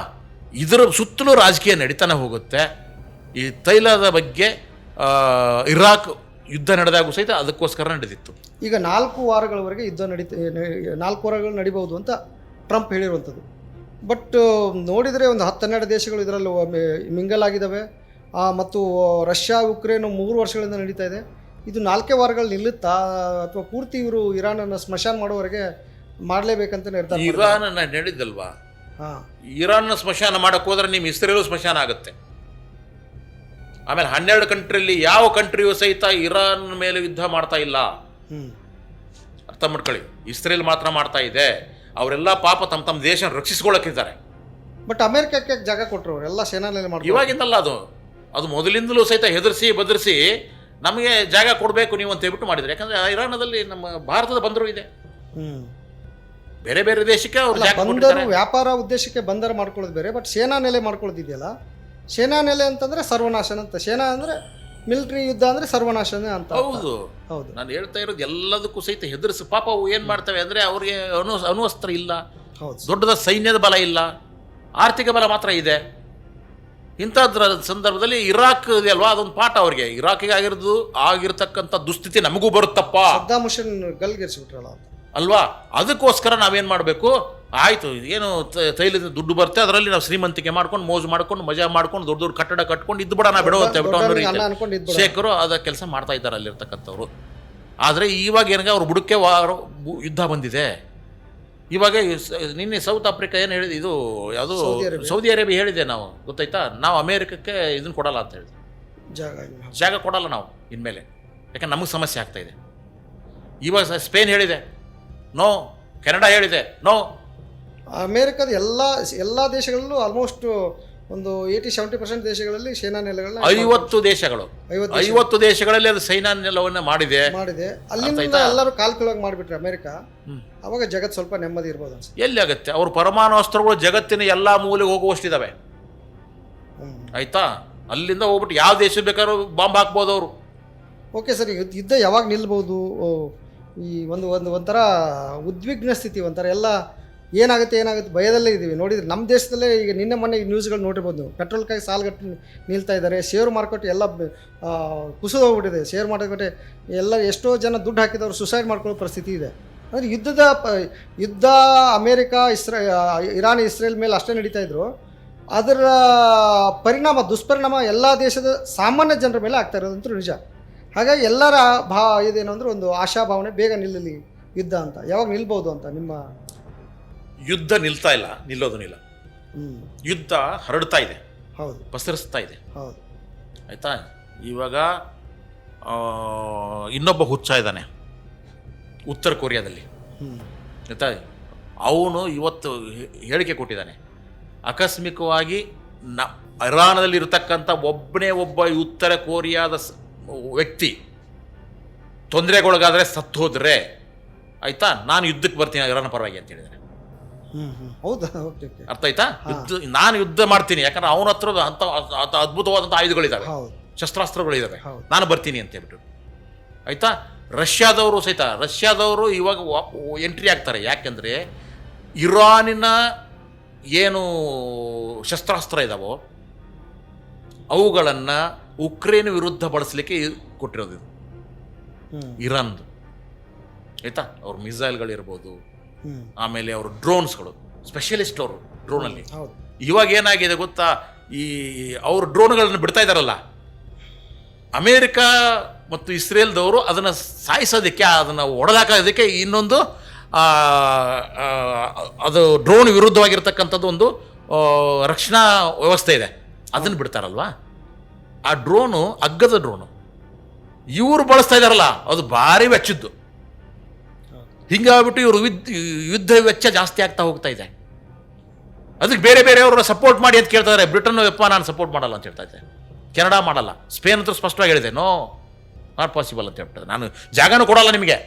ಇದರ ಸುತ್ತಲೂ ರಾಜಕೀಯ ನಡೀತಾನೆ ಹೋಗುತ್ತೆ. ಈ ತೈಲದ ಬಗ್ಗೆ ಇರಾಕ್ ಯುದ್ಧ ನಡೆದಾಗೂ ಸಹಿತ ಅದಕ್ಕೋಸ್ಕರ ನಡೆದಿತ್ತು. ಈಗ 4 ವಾರಗಳವರೆಗೆ ಯುದ್ಧ 4 ವಾರಗಳು ನಡಿಬಹುದು ಅಂತ ಟ್ರಂಪ್ ಹೇಳಿರುವಂಥದ್ದು. ಬಟ್ ನೋಡಿದರೆ ಒಂದು 10-12 ದೇಶಗಳು ಇದರಲ್ಲಿ ಮಿಂಗಲ್ ಆಗಿದ್ದಾವೆ. ಮತ್ತು ರಷ್ಯಾ ಉಕ್ರೇನ್ 3 ವರ್ಷಗಳಿಂದ ನಡೀತಾ ಇದೆ. ಇದು 4 ವಾರಗಳು ನಿಲ್ಲುತ್ತಾ ಅಥವಾ ಪೂರ್ತಿ ಇವರು ಇರಾನನ್ನು ಸ್ಮಶಾನ ಮಾಡೋವರೆಗೆ ಮಾಡಲೇಬೇಕಂತ ನಿರ್ಧಾರ? ಇರಾನನ್ನು ಹೇಳಿದ್ದಲ್ವಾ, ಇರಾನ್ನ ಸ್ಮಶಾನ ಮಾಡೋಕ್ಕೆ ಹೋದ್ರೆ ನಿಮ್ಮ ಇಸ್ರೇಲು ಸ್ಮಶಾನ ಆಗುತ್ತೆ. ಆಮೇಲೆ 12 ಕಂಟ್ರಿಯಲ್ಲಿ ಯಾವ ಕಂಟ್ರಿಯೂ ಸಹಿತ ಇರಾನ್ ಮೇಲೆ ಯುದ್ಧ ಮಾಡ್ತಾ ಇಲ್ಲ. ಅರ್ಥ ಮಾಡ್ಕೊಳ್ಳಿ, ಇಸ್ರೇಲ್ ಮಾತ್ರ ಮಾಡ್ತಾ ಇದೆ. ಅವರೆಲ್ಲ ಪಾಪ ತಮ್ಮ ದೇಶ ರಕ್ಷಿಸ್ಕೊಳ್ಳೋಕ್ಕಿದ್ದಾರೆ. ಬಟ್ ಅಮೆರಿಕಕ್ಕೆ ಜಾಗ ಕೊಟ್ಟರು, ಅವರೆಲ್ಲ ಸೇನಾನೆಲೆ ಮಾಡಿ. ಇವಾಗಿಂದಲ್ಲ, ಅದು ಮೊದಲಿಂದಲೂ ಸಹಿತ ಹೆದರಿಸಿ ಬದರಿಸಿ ನಮಗೆ ಜಾಗ ಕೊಡಬೇಕು ನೀವು ಅಂತ ಹೇಳ್ಬಿಟ್ಟು ಮಾಡಿದ್ರು. ಯಾಕಂದ್ರೆ ಇರಾನದಲ್ಲಿ ನಮ್ಮ ಭಾರತದ ಬಂದರು ಇದೆ. ಬೇರೆ ಬೇರೆ ದೇಶಕ್ಕೆ ಅವರು ವ್ಯಾಪಾರ ಉದ್ದೇಶಕ್ಕೆ ಬಂದರ ಮಾಡ್ಕೊಳ್ಳೋದು ಬೇರೆ, ಬಟ್ ಸೇನಾ ನೆಲೆ ಮಾಡ್ಕೊಳ್ಳೋದಿದೆಯಲ್ಲ, ಸೇನಾ ನೆಲೆ ಅಂತಂದ್ರೆ ಸರ್ವನಾಶನ ಅಂತ. ಸೇನಾ ಅಂದ್ರೆ ಮಿಲಿಟರಿ ಯುದ್ಧ ಅಂದ್ರೆ ಸರ್ವನಾಶನ ಅಂತ. ಹೌದು ಹೌದು, ನಾನು ಹೇಳ್ತಾ ಇರೋದು ಎಲ್ಲದಕ್ಕೂ ಸಹಿತ ಹೆದರಿಸಿ ಪಾಪ ಅವು ಏನು ಮಾಡ್ತವೆ ಅಂದರೆ ಅವ್ರಿಗೆ ಅಣ್ವಸ್ತ್ರ ಇಲ್ಲ, ದೊಡ್ಡದ ಸೈನ್ಯದ ಬಲ ಇಲ್ಲ, ಆರ್ಥಿಕ ಬಲ ಮಾತ್ರ ಇದೆ. ಇಂಥದ್ರ ಸಂದರ್ಭದಲ್ಲಿ ಇರಾಕ್ ಇದೆ ಅಲ್ವಾ, ಅದೊಂದು ಪಾಠ ಅವ್ರಿಗೆ. ಇರಾಕಿಗೆ ಆಗಿರ್ತಕ್ಕಂಥ ದುಸ್ಥಿತಿ ನಮಗೂ ಬರುತ್ತಪ್ಪ, ಸದ್ದಾಮ್ ಹುಸೇನ್ ಗಲ್ಗೇರಿಸಿಬಿಟ್ರಲ್ಲ ಅಲ್ವಾ. ಅದಕ್ಕೋಸ್ಕರ ನಾವೇನು ಮಾಡಬೇಕು, ಆಯಿತು ಏನು ತೈಲದ ದುಡ್ಡು ಬರುತ್ತೆ, ಅದರಲ್ಲಿ ನಾವು ಶ್ರೀಮಂತಿಕೆ ಮಾಡ್ಕೊಂಡು ಮೋಜು ಮಾಡ್ಕೊಂಡು ಮಜಾ ಮಾಡ್ಕೊಂಡು ದೊಡ್ಡ ದೊಡ್ಡ ಕಟ್ಟಡ ಕಟ್ಕೊಂಡು ಇದ್ದು ಬಿಡ ನಾವು ಬಿಡೋ ಅಂತ ಶೇಖರು ಅದ ಕೆಲಸ ಮಾಡ್ತಾ ಇದ್ದಾರೆ ಅಲ್ಲಿರ್ತಕ್ಕಂಥವ್ರು. ಆದರೆ ಇವಾಗ ಏನಾಗ ಅವ್ರು ಬುಡಕ್ಕೆ ಯುದ್ಧ ಬಂದಿದೆ. ಇವಾಗ ನಿನ್ನೆ ಸೌತ್ ಆಫ್ರಿಕಾ ಏನು ಹೇಳಿದೆ, ಇದು ಯಾವುದು ಸೌದಿ ಅರೇಬಿಯಾ ಹೇಳಿದೆ, ನಾವು ಗೊತ್ತಾಯ್ತಾ, ನಾವು ಅಮೇರಿಕಕ್ಕೆ ಇದನ್ನು ಕೊಡಲ್ಲ ಅಂತ ಹೇಳಿದೆ, ಜಾಗ ಕೊಡಲ್ಲ ನಾವು ಇನ್ಮೇಲೆ, ಯಾಕಂದ್ರೆ ನಮಗೆ ಸಮಸ್ಯೆ ಆಗ್ತಾ ಇದೆ. ಇವಾಗ ಸ್ಪೇನ್ ಹೇಳಿದೆ ನೋ, ಕೆನಡಾ ಹೇಳಿದೆ ನೋ. ಅಮೇರಿಕದ ಎಲ್ಲ ದೇಶಗಳಲ್ಲೂ ಆಲ್ಮೋಸ್ಟ್ ಒಂದು 80-70% ದೇಶಗಳಲ್ಲಿ ಸೇನಾ ನೆಲೆಗಳನ್ನ 50 ದೇಶಗಳು 50 ದೇಶಗಳಲ್ಲಿ ಅದು ಸೈನಾ ನೆಲವನ್ನ ಮಾಡಿದೆ. ಅಲ್ಲಿಂದ ಎಲ್ಲರೂ ಕಾಲ್ಕುಲಾಗಿ ಮಾಡಿಬಿಟ್ರೆ ಅಮೇರಿಕ, ಅವಾಗ ಜಗತ್ತು ಸ್ವಲ್ಪ ನೆಮ್ಮದಿ ಇರ್ಬೋದು ಅನ್ಸುತ್ತೆ. ಎಲ್ಲಿ ಆಗುತ್ತೆ, ಅವ್ರ ಪರಮಾಣು ಅಸ್ತ್ರಗಳು ಜಗತ್ತಿನ ಎಲ್ಲಾ ಮೂಲೆಗೆ ಹೋಗುವಷ್ಟಿದಾವೆ. ಆಯ್ತಾ, ಅಲ್ಲಿಂದ ಹೋಗ್ಬಿಟ್ಟು ಯಾವ ದೇಶ ಬೇಕಾದ್ರೂ ಬಾಂಬ್ ಹಾಕ್ಬೋದು ಅವರು. ಓಕೆ ಸರ್, ಯುದ್ಧ ಯಾವಾಗ ನಿಲ್ಬಹುದು? ಈ ಒಂಥರ ಉದ್ವಿಗ್ನ ಸ್ಥಿತಿ, ಒಂಥರ ಎಲ್ಲ ಏನಾಗುತ್ತೆ ಭಯದಲ್ಲೇ ಇದ್ದೀವಿ. ನೋಡಿದ್ರೆ ನಮ್ಮ ದೇಶದಲ್ಲೇ ಈಗ ನಿನ್ನೆ ಮೊನ್ನೆ ನ್ಯೂಸ್ಗಳು ನೋಡಿರ್ಬೋದು ನೀವು, ಪೆಟ್ರೋಲ್ಕಾಗಿ ಸಾಲುಗಟ್ಟು ನಿಲ್ತಾ ಇದ್ದಾರೆ. ಶೇರ್ ಮಾರ್ಕೆಟ್ ಎಲ್ಲ ಕುಸಿದೋಗ್ಬಿಟ್ಟಿದೆ. ಶೇರ್ ಮಾರ್ಕೆಟ್ ಎಲ್ಲ ಎಷ್ಟೋ ಜನ ದುಡ್ಡು ಹಾಕಿದವರು ಸುಸೈಡ್ ಮಾಡ್ಕೊಳ್ಳೋ ಪರಿಸ್ಥಿತಿ ಇದೆ. ಅಂದರೆ ಯುದ್ಧ ಅಮೇರಿಕ ಇರಾನ್ ಇಸ್ರೇಲ್ ಮೇಲೆ ಅಷ್ಟೇ ನಡೀತಾ ಇದ್ರು, ಅದರ ದುಷ್ಪರಿಣಾಮ ಎಲ್ಲ ದೇಶದ ಸಾಮಾನ್ಯ ಜನರ ಮೇಲೆ ಆಗ್ತಾ ಇರೋದಂತೂ ನಿಜ. ಹಾಗಾಗಿ ಎಲ್ಲರ ಇದೇನು ಅಂದರೆ ಒಂದು ಆಶಾಭಾವನೆ, ಬೇಗ ನಿಲ್ಲಲಿ ಯುದ್ಧ ಅಂತ. ಯಾವಾಗ ನಿಲ್ಬೋದು ಅಂತ ನಿಮ್ಮ? ಯುದ್ಧ ನಿಲ್ತಾ ಇಲ್ಲ, ನಿಲ್ಲೋದನ್ನಿಲ್ಲ. ಯುದ್ಧ ಹರಡ್ತಾ ಇದೆ, ಹೌದು, ಪಸರಿಸ್ತಾ ಇದೆ, ಹೌದು. ಆಯಿತಾ. ಇವಾಗ ಇನ್ನೊಬ್ಬ ಹುಚ್ಚ ಇದ್ದಾನೆ ಉತ್ತರ ಕೊರಿಯಾದಲ್ಲಿ, ಆಯಿತಾ. ಅವನು ಇವತ್ತು ಹೇಳಿಕೆ ಕೊಟ್ಟಿದ್ದಾನೆ, ಆಕಸ್ಮಿಕವಾಗಿ ಇರಾನದಲ್ಲಿ ಇರತಕ್ಕಂಥ ಒಬ್ಬ ಉತ್ತರ ಕೊರಿಯಾದ ವ್ಯಕ್ತಿ ತೊಂದರೆಗೊಳಗಾದರೆ ಸತ್ತು ಹೋದರೆ, ಆಯಿತಾ, ನಾನು ಯುದ್ಧಕ್ಕೆ ಬರ್ತೀನಿ ಇರಾನ್ ಪರವಾಗಿ ಅಂತ ಹೇಳಿದ್ದಾನೆ. ಹೌದಾ? ಅರ್ಥ ಆಯ್ತಾ? ನಾನು ಯುದ್ಧ ಮಾಡ್ತೀನಿ, ಯಾಕಂದ್ರೆ ಅವನ ಹತ್ರ ಅಂತ ಅದ್ಭುತವಾದಂಥ ಆಯುಧಗಳಿದ್ದಾವೆ, ಶಸ್ತ್ರಾಸ್ತ್ರಗಳಿದ್ದಾವೆ, ನಾನು ಬರ್ತೀನಿ ಅಂತ ಹೇಳ್ಬಿಟ್ಟು. ಆಯಿತಾ. ರಷ್ಯಾದವರು ಇವಾಗ ಎಂಟ್ರಿ ಆಗ್ತಾರೆ. ಯಾಕೆಂದರೆ ಇರಾನಿನ ಏನು ಶಸ್ತ್ರಾಸ್ತ್ರ ಇದ್ದಾವೋ ಅವುಗಳನ್ನು ಉಕ್ರೇನ್ ವಿರುದ್ಧ ಬಳಸಲಿಕ್ಕೆ ಕೊಟ್ಟಿರೋದು ಇದು ಇರಾನ್ದು. ಆಯಿತಾ. ಅವ್ರ ಮಿಸೈಲ್ಗಳಿರ್ಬೋದು, ಆಮೇಲೆ ಅವರು ಡ್ರೋನ್ಸ್ಗಳು, ಸ್ಪೆಷಲಿಸ್ಟ್ ಅವರು ಡ್ರೋನಲ್ಲಿ. ಇವಾಗ ಏನಾಗಿದೆ ಗೊತ್ತಾ, ಈ ಅವರು ಡ್ರೋನ್ಗಳನ್ನು ಬಿಡ್ತಾ ಇದ್ದಾರಲ್ಲ, ಅಮೇರಿಕ ಮತ್ತು ಇಸ್ರೇಲ್ದವರು ಅದನ್ನು ಸಾಯಿಸೋದಕ್ಕೆ, ಅದನ್ನು ಹೊಡೆದಾಕೋದಕ್ಕೆ ಇನ್ನೊಂದು ಅದು ಡ್ರೋನ್ ವಿರುದ್ಧವಾಗಿರ್ತಕ್ಕಂಥದ್ದು ಒಂದು ರಕ್ಷಣಾ ವ್ಯವಸ್ಥೆ ಇದೆ, ಅದನ್ನು ಬಿಡ್ತಾರಲ್ವಾ. ಆ ಡ್ರೋನು ಅಗ್ಗದ ಡ್ರೋನು ಇವರು ಬಳಸ್ತಾ ಇದ್ದಾರಲ್ಲ, ಅದು ಭಾರಿ ವೆಚ್ಚದ್ದು. ಹಿಂಗಾಗ್ಬಿಟ್ಟು ಇವರು ಯುದ್ಧ ವೆಚ್ಚ ಜಾಸ್ತಿ ಆಗ್ತಾ ಹೋಗ್ತಾ ಇದೆ. ಅದಕ್ಕೆ ಬೇರೆ ಬೇರೆಯವ್ರನ್ನ ಸಪೋರ್ಟ್ ಮಾಡಿ ಅಂತ ಕೇಳ್ತಾರೆ. ಬ್ರಿಟನ್ ನಾನು ಸಪೋರ್ಟ್ ಮಾಡಲ್ಲ ಅಂತ ಹೇಳ್ತಾ ಇದ್ದೆ, ಕೆನಡಾ ಮಾಡಲ್ಲ, ಸ್ಪೇನ್ ಅಂತೂ ಸ್ಪಷ್ಟವಾಗಿ ಹೇಳಿದೆ ನೋ ನಾಟ್ ಪಾಸಿಬಲ್ ಅಂತ ಹೇಳ್ಬಿಟ್ಟೆ, ನಾನು ಜಾಗನೂ ಕೊಡಲ್ಲ ನಿಮಗೆ.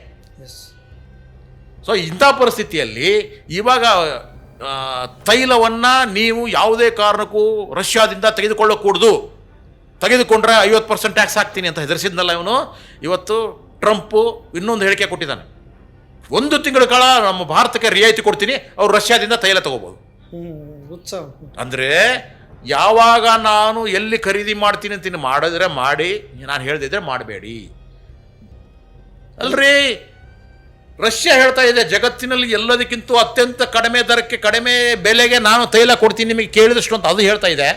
ಸೊ ಇಂಥ ಪರಿಸ್ಥಿತಿಯಲ್ಲಿ ಇವಾಗ ತೈಲವನ್ನು ನೀವು ಯಾವುದೇ ಕಾರಣಕ್ಕೂ ರಷ್ಯಾದಿಂದ ತೆಗೆದುಕೊಳ್ಳಕೂಡದು, ತೆಗೆದುಕೊಂಡ್ರೆ 50% ಟ್ಯಾಕ್ಸ್ ಹಾಕ್ತೀನಿ ಅಂತ ಹೆದರಿಸಿದ್ನಲ್ಲ ಇವನು. ಇವತ್ತು ಟ್ರಂಪು ಇನ್ನೊಂದು ಹೇಳಿಕೆ ಕೊಟ್ಟಿದ್ದಾನೆ, 1 ತಿಂಗಳ ಕಾಲ ನಮ್ಮ ಭಾರತಕ್ಕೆ ರಿಯಾಯಿತಿ ಕೊಡ್ತೀನಿ, ಅವ್ರು ರಷ್ಯಾದಿಂದ ತೈಲ ತಗೋಬೋದು. ಅಂದರೆ ಯಾವಾಗ ನಾನು ಎಲ್ಲಿ ಖರೀದಿ ಮಾಡ್ತೀನಿ ಅಂತೀನಿ ಮಾಡಿದ್ರೆ ಮಾಡಿ, ನಾನು ಹೇಳ್ದಿದ್ರೆ ಮಾಡಬೇಡಿ ಅಲ್ರಿ. ರಷ್ಯಾ ಹೇಳ್ತಾ ಇದೆ ಜಗತ್ತಿನಲ್ಲಿ ಎಲ್ಲದಕ್ಕಿಂತ ಅತ್ಯಂತ ಕಡಿಮೆ ದರಕ್ಕೆ ಕಡಿಮೆ ಬೆಲೆಗೆ ನಾನು ತೈಲ ಕೊಡ್ತೀನಿ ನಿಮಗೆ ಕೇಳಿದಷ್ಟು ಅಂತ ಅದು ಹೇಳ್ತಾ ಇದೆ.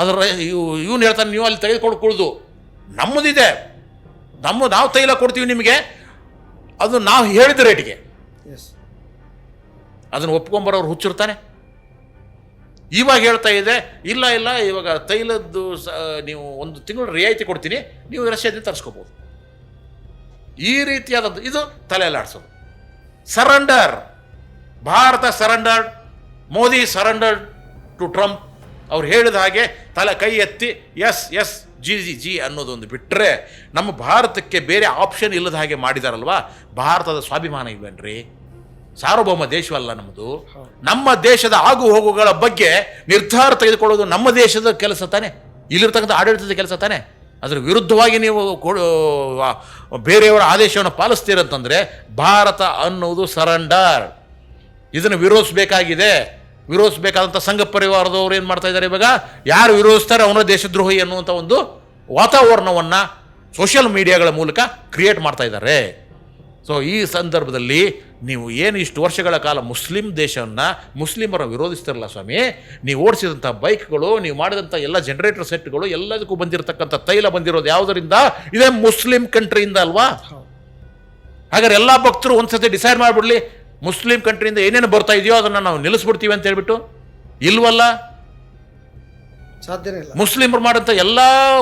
ಅದರ ಇವನು ಹೇಳ್ತಾನೆ ನೀವು ಅಲ್ಲಿ ತೆಗೆದುಕೊಳ್ಕೊಳ್ದು, ನಮ್ಮದಿದೆ, ನಾವು ತೈಲ ಕೊಡ್ತೀವಿ ನಿಮಗೆ, ಅದು ನಾವು ಹೇಳಿದ ರೇಟಿಗೆ. ಅದನ್ನು ಒಪ್ಕೊಂಬರೋರು ಹುಚ್ಚಿರ್ತಾನೆ. ಇವಾಗ ಹೇಳ್ತಾ ಇದೆ ಇಲ್ಲ ಇವಾಗ ತೈಲದ್ದು ನೀವು 1 ತಿಂಗಳು ರಿಯಾಯಿತಿ ಕೊಡ್ತೀನಿ, ನೀವು ರಷ್ಯಾದಿಂದ ತರಿಸ್ಕೋಬೋದು. ಈ ರೀತಿಯಾದದ್ದು ಇದು ತಲೆಯಲ್ಲಾಡಿಸೋದು. Surrender, Bharat surrender, Modi surrender to Trump. ಅವ್ರು ಹೇಳಿದ ಹಾಗೆ ಕೈ ಎತ್ತಿ ಎಸ್ ಜಿ ಅನ್ನೋದೊಂದು ಬಿಟ್ಟರೆ ನಮ್ಮ ಭಾರತಕ್ಕೆ ಬೇರೆ ಆಪ್ಷನ್ ಇಲ್ಲದ ಹಾಗೆ ಮಾಡಿದಾರಲ್ವಾ. ಭಾರತದ ಸ್ವಾಭಿಮಾನ ಇಲ್ವೇನ್ರಿ? ಸಾರ್ವಭೌಮ ದೇಶವಲ್ಲ ನಮ್ಮದು. ನಮ್ಮ ದೇಶದ ಆಗು ಹೋಗುಗಳ ಬಗ್ಗೆ ನಿರ್ಧಾರ ತೆಗೆದುಕೊಳ್ಳೋದು ನಮ್ಮ ದೇಶದ ಕೆಲಸ ತಾನೆ, ಇಲ್ಲಿರ್ತಕ್ಕಂಥ ಆಡಳಿತದ ಕೆಲಸ ತಾನೆ. ಅದರ ವಿರುದ್ಧವಾಗಿ ನೀವು ಬೇರೆಯವರ ಆದೇಶವನ್ನು ಪಾಲಿಸ್ತೀರಂತಂದರೆ ಭಾರತ ಅನ್ನೋದು ಸರೆಂಡರ್. ಇದನ್ನು ವಿರೋಧಿಸಬೇಕಾದಂಥ ಸಂಘ ಪರಿವಾರದವರು ಏನು ಮಾಡ್ತಾ ಇದ್ದಾರೆ ಇವಾಗ, ಯಾರು ವಿರೋಧಿಸ್ತಾರೆ ಅವನ ದೇಶದ್ರೋಹಿ ಅನ್ನುವಂಥ ಒಂದು ವಾತಾವರಣವನ್ನು ಸೋಷಿಯಲ್ ಮೀಡಿಯಾಗಳ ಮೂಲಕ ಕ್ರಿಯೇಟ್ ಮಾಡ್ತಾ ಇದ್ದಾರೆ. ಸೊ ಈ ಸಂದರ್ಭದಲ್ಲಿ ನೀವು ಏನು ಇಷ್ಟು ವರ್ಷಗಳ ಕಾಲ ಮುಸ್ಲಿಂ ದೇಶವನ್ನು ಮುಸ್ಲಿಮರ ವಿರೋಧಿಸ್ತಿರಲ್ಲ ಸ್ವಾಮಿ, ನೀವು ಓಡಿಸಿದಂಥ ಬೈಕ್ಗಳು, ನೀವು ಮಾಡಿದಂಥ ಎಲ್ಲ ಜನರೇಟರ್ ಸೆಟ್ಗಳು, ಎಲ್ಲದಕ್ಕೂ ಬಂದಿರತಕ್ಕಂಥ ತೈಲ ಬಂದಿರೋದು ಯಾವುದರಿಂದ? ಇದೇ ಮುಸ್ಲಿಂ ಕಂಟ್ರಿಯಿಂದ ಅಲ್ವಾ? ಹಾಗಾದ್ರೆ ಎಲ್ಲ ಭಕ್ತರು ಒಂದ್ಸತಿ ಡಿಸೈಡ್ ಮಾಡಿಬಿಡ್ಲಿ, ಮುಸ್ಲಿಂ ಕಂಟ್ರಿಯಿಂದ ಏನೇನು ಬರ್ತಾ ಇದೆಯೋ ಅದನ್ನು ನಾವು ನಿಲ್ಲಿಸ್ಬಿಡ್ತೀವಿ ಅಂತ ಹೇಳ್ಬಿಟ್ಟು. ಇಲ್ವಲ್ಲ, ಸಾಧ್ಯನೇ ಇಲ್ಲ. ಮುಸ್ಲಿಮರು ಮಾಡೋಂಥ ಎಲ್ಲ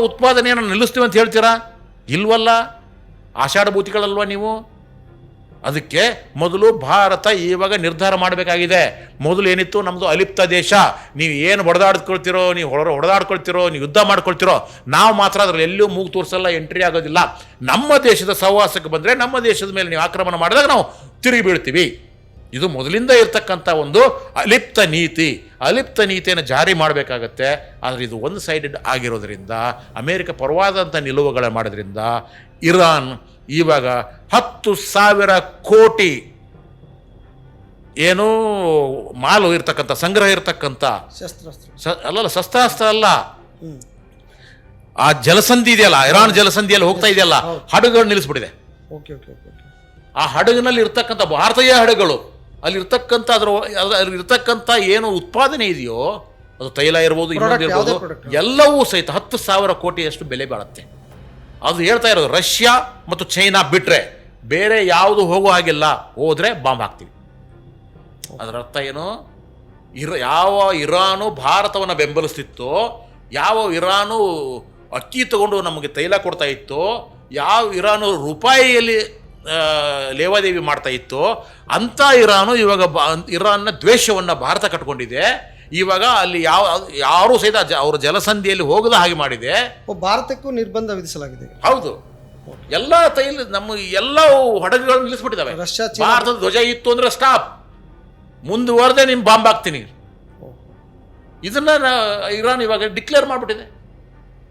ಉತ್ಪಾದನೆಯನ್ನು ನಿಲ್ಲಿಸ್ತೀವಿ ಅಂತ ಹೇಳ್ತೀರಾ? ಇಲ್ವಲ್ಲ, ಆಷಾಢಭೂತಿಗಳಲ್ವ ನೀವು? ಅದಕ್ಕೆ ಮೊದಲು ಭಾರತ ಇವಾಗ ನಿರ್ಧಾರ ಮಾಡಬೇಕಾಗಿದೆ. ಮೊದಲು ಏನಿತ್ತು, ನಮ್ಮದು ಅಲಿಪ್ತ ದೇಶ, ನೀವು ಏನು ಹೊಡೆದಾಡ್ಕೊಳ್ತಿರೋ, ನೀವು ಹೊಡೆದಾಡ್ಕೊಳ್ತಿರೋ, ನೀವು ಯುದ್ಧ ಮಾಡ್ಕೊಳ್ತಿರೋ, ನಾವು ಮಾತ್ರ ಅದರಲ್ಲಿ ಎಲ್ಲೂ ಮೂಗು ತೋರಿಸಲ್ಲ, ಎಂಟ್ರಿ ಆಗೋದಿಲ್ಲ. ನಮ್ಮ ದೇಶದ ಸಹವಾಸಕ್ಕೆ ಬಂದರೆ ನಮ್ಮ ದೇಶದ ಮೇಲೆ ನೀವು ಆಕ್ರಮಣ ಮಾಡಿದಾಗ ನಾವು ತಿರುಗಿ ಬೀಳ್ತೀವಿ. ಇದು ಮೊದಲಿಂದ ಇರ್ತಕ್ಕಂಥ ಒಂದು ಅಲಿಪ್ತ ನೀತಿಯನ್ನು ಜಾರಿ ಮಾಡಬೇಕಾಗತ್ತೆ. ಆದರೆ ಇದು ಒಂದು ಸೈಡೆಡ್ ಆಗಿರೋದ್ರಿಂದ, ಅಮೇರಿಕ ಪರವಾದಂಥ ನಿಲುವುಗಳ ಮಾಡೋದ್ರಿಂದ ಇರಾನ್ ಇವಾಗ 10,000 ಕೋಟಿ ಏನು ಮಾಲು ಇರ್ತಕ್ಕಂಥ, ಸಂಗ್ರಹ ಇರ್ತಕ್ಕಂಥ ಶಸ್ತ್ರಾಸ್ತ್ರ ಅಲ್ಲ, ಆ ಜಲಸಂಧಿ ಇದೆಯಲ್ಲ, ಇರಾನ್ ಜಲಸಂಧಿಯಲ್ಲಿ ಹೋಗ್ತಾ ಇದೆಯಲ್ಲ, ಹಡಗುಗಳು ನಿಲ್ಲಿಸ್ಬಿಟ್ಟಿದೆ. ಆ ಹಡಗಿನಲ್ಲಿ ಇರ್ತಕ್ಕಂಥ ಭಾರತೀಯ ಹಡಗುಗಳು, ಅಲ್ಲಿರ್ತಕ್ಕಂಥ ಏನು ಉತ್ಪಾದನೆ ಇದೆಯೋ, ಅದು ತೈಲ ಇರ್ಬೋದು, ಇನ್ನೊಂದು ಇರ್ಬೋದು, ಎಲ್ಲವೂ ಸಹಿತ 10,000 ಕೋಟಿಯಷ್ಟು ಬೆಲೆ ಬಾಳುತ್ತೆ. ಅದು ಹೇಳ್ತಾ ಇರೋದು ರಷ್ಯಾ ಮತ್ತು ಚೈನಾ ಬಿಟ್ಟರೆ ಬೇರೆ ಯಾವುದು ಹೋಗೋ ಹಾಗಿಲ್ಲ, ಹೋದರೆ ಬಾಂಬ್ ಹಾಕ್ತೀವಿ. ಅದರ ಅರ್ಥ ಏನು? ಯಾವ ಇರಾನು ಭಾರತವನ್ನು ಬೆಂಬಲಿಸ್ತಿತ್ತೋ, ಯಾವ ಇರಾನು ಅಕ್ಕಿ ತಗೊಂಡು ನಮಗೆ ತೈಲ ಕೊಡ್ತಾ ಇತ್ತೋ, ಯಾವ ಇರಾನು ರೂಪಾಯಿಯಲ್ಲಿ ಲೇವಾದೇವಿ ಮಾಡ್ತಾ ಇತ್ತೋ, ಅಂಥ ಇರಾನು ಇವಾಗ ಇರಾನ್ನ ದ್ವೇಷವನ್ನು ಭಾರತ ಕಟ್ಕೊಂಡಿದೆ. ಇವಾಗ ಅಲ್ಲಿ ಯಾರೂ ಸಹಿತ ಅವರ ಜಲಸಂಧಿಯಲ್ಲಿ ಹೋಗದ ಹಾಗೆ ಮಾಡಿದೆ. ಭಾರತಕ್ಕೂ ನಿರ್ಬಂಧ ವಿಧಿಸಲಾಗಿದೆ. ಹೌದು, ಎಲ್ಲ ತೈಲ ನಮ್ಮ ಎಲ್ಲ ಹಡಗುಗಳನ್ನು ನಿಲ್ಲಿಸ್ಬಿಟ್ಟಿದ್ದಾವೆ. ಭಾರತದ ಧ್ವಜ ಇತ್ತು ಅಂದ್ರೆ ಸ್ಟಾಪ್, ಮುಂದುವರೆದೇ ನಿಮ್ ಬಾಂಬ್ ಹಾಕ್ತೀನಿ. ಇದನ್ನ ಇರಾನ್ ಇವಾಗ ಡಿಕ್ಲೇರ್ ಮಾಡ್ಬಿಟ್ಟಿದೆ.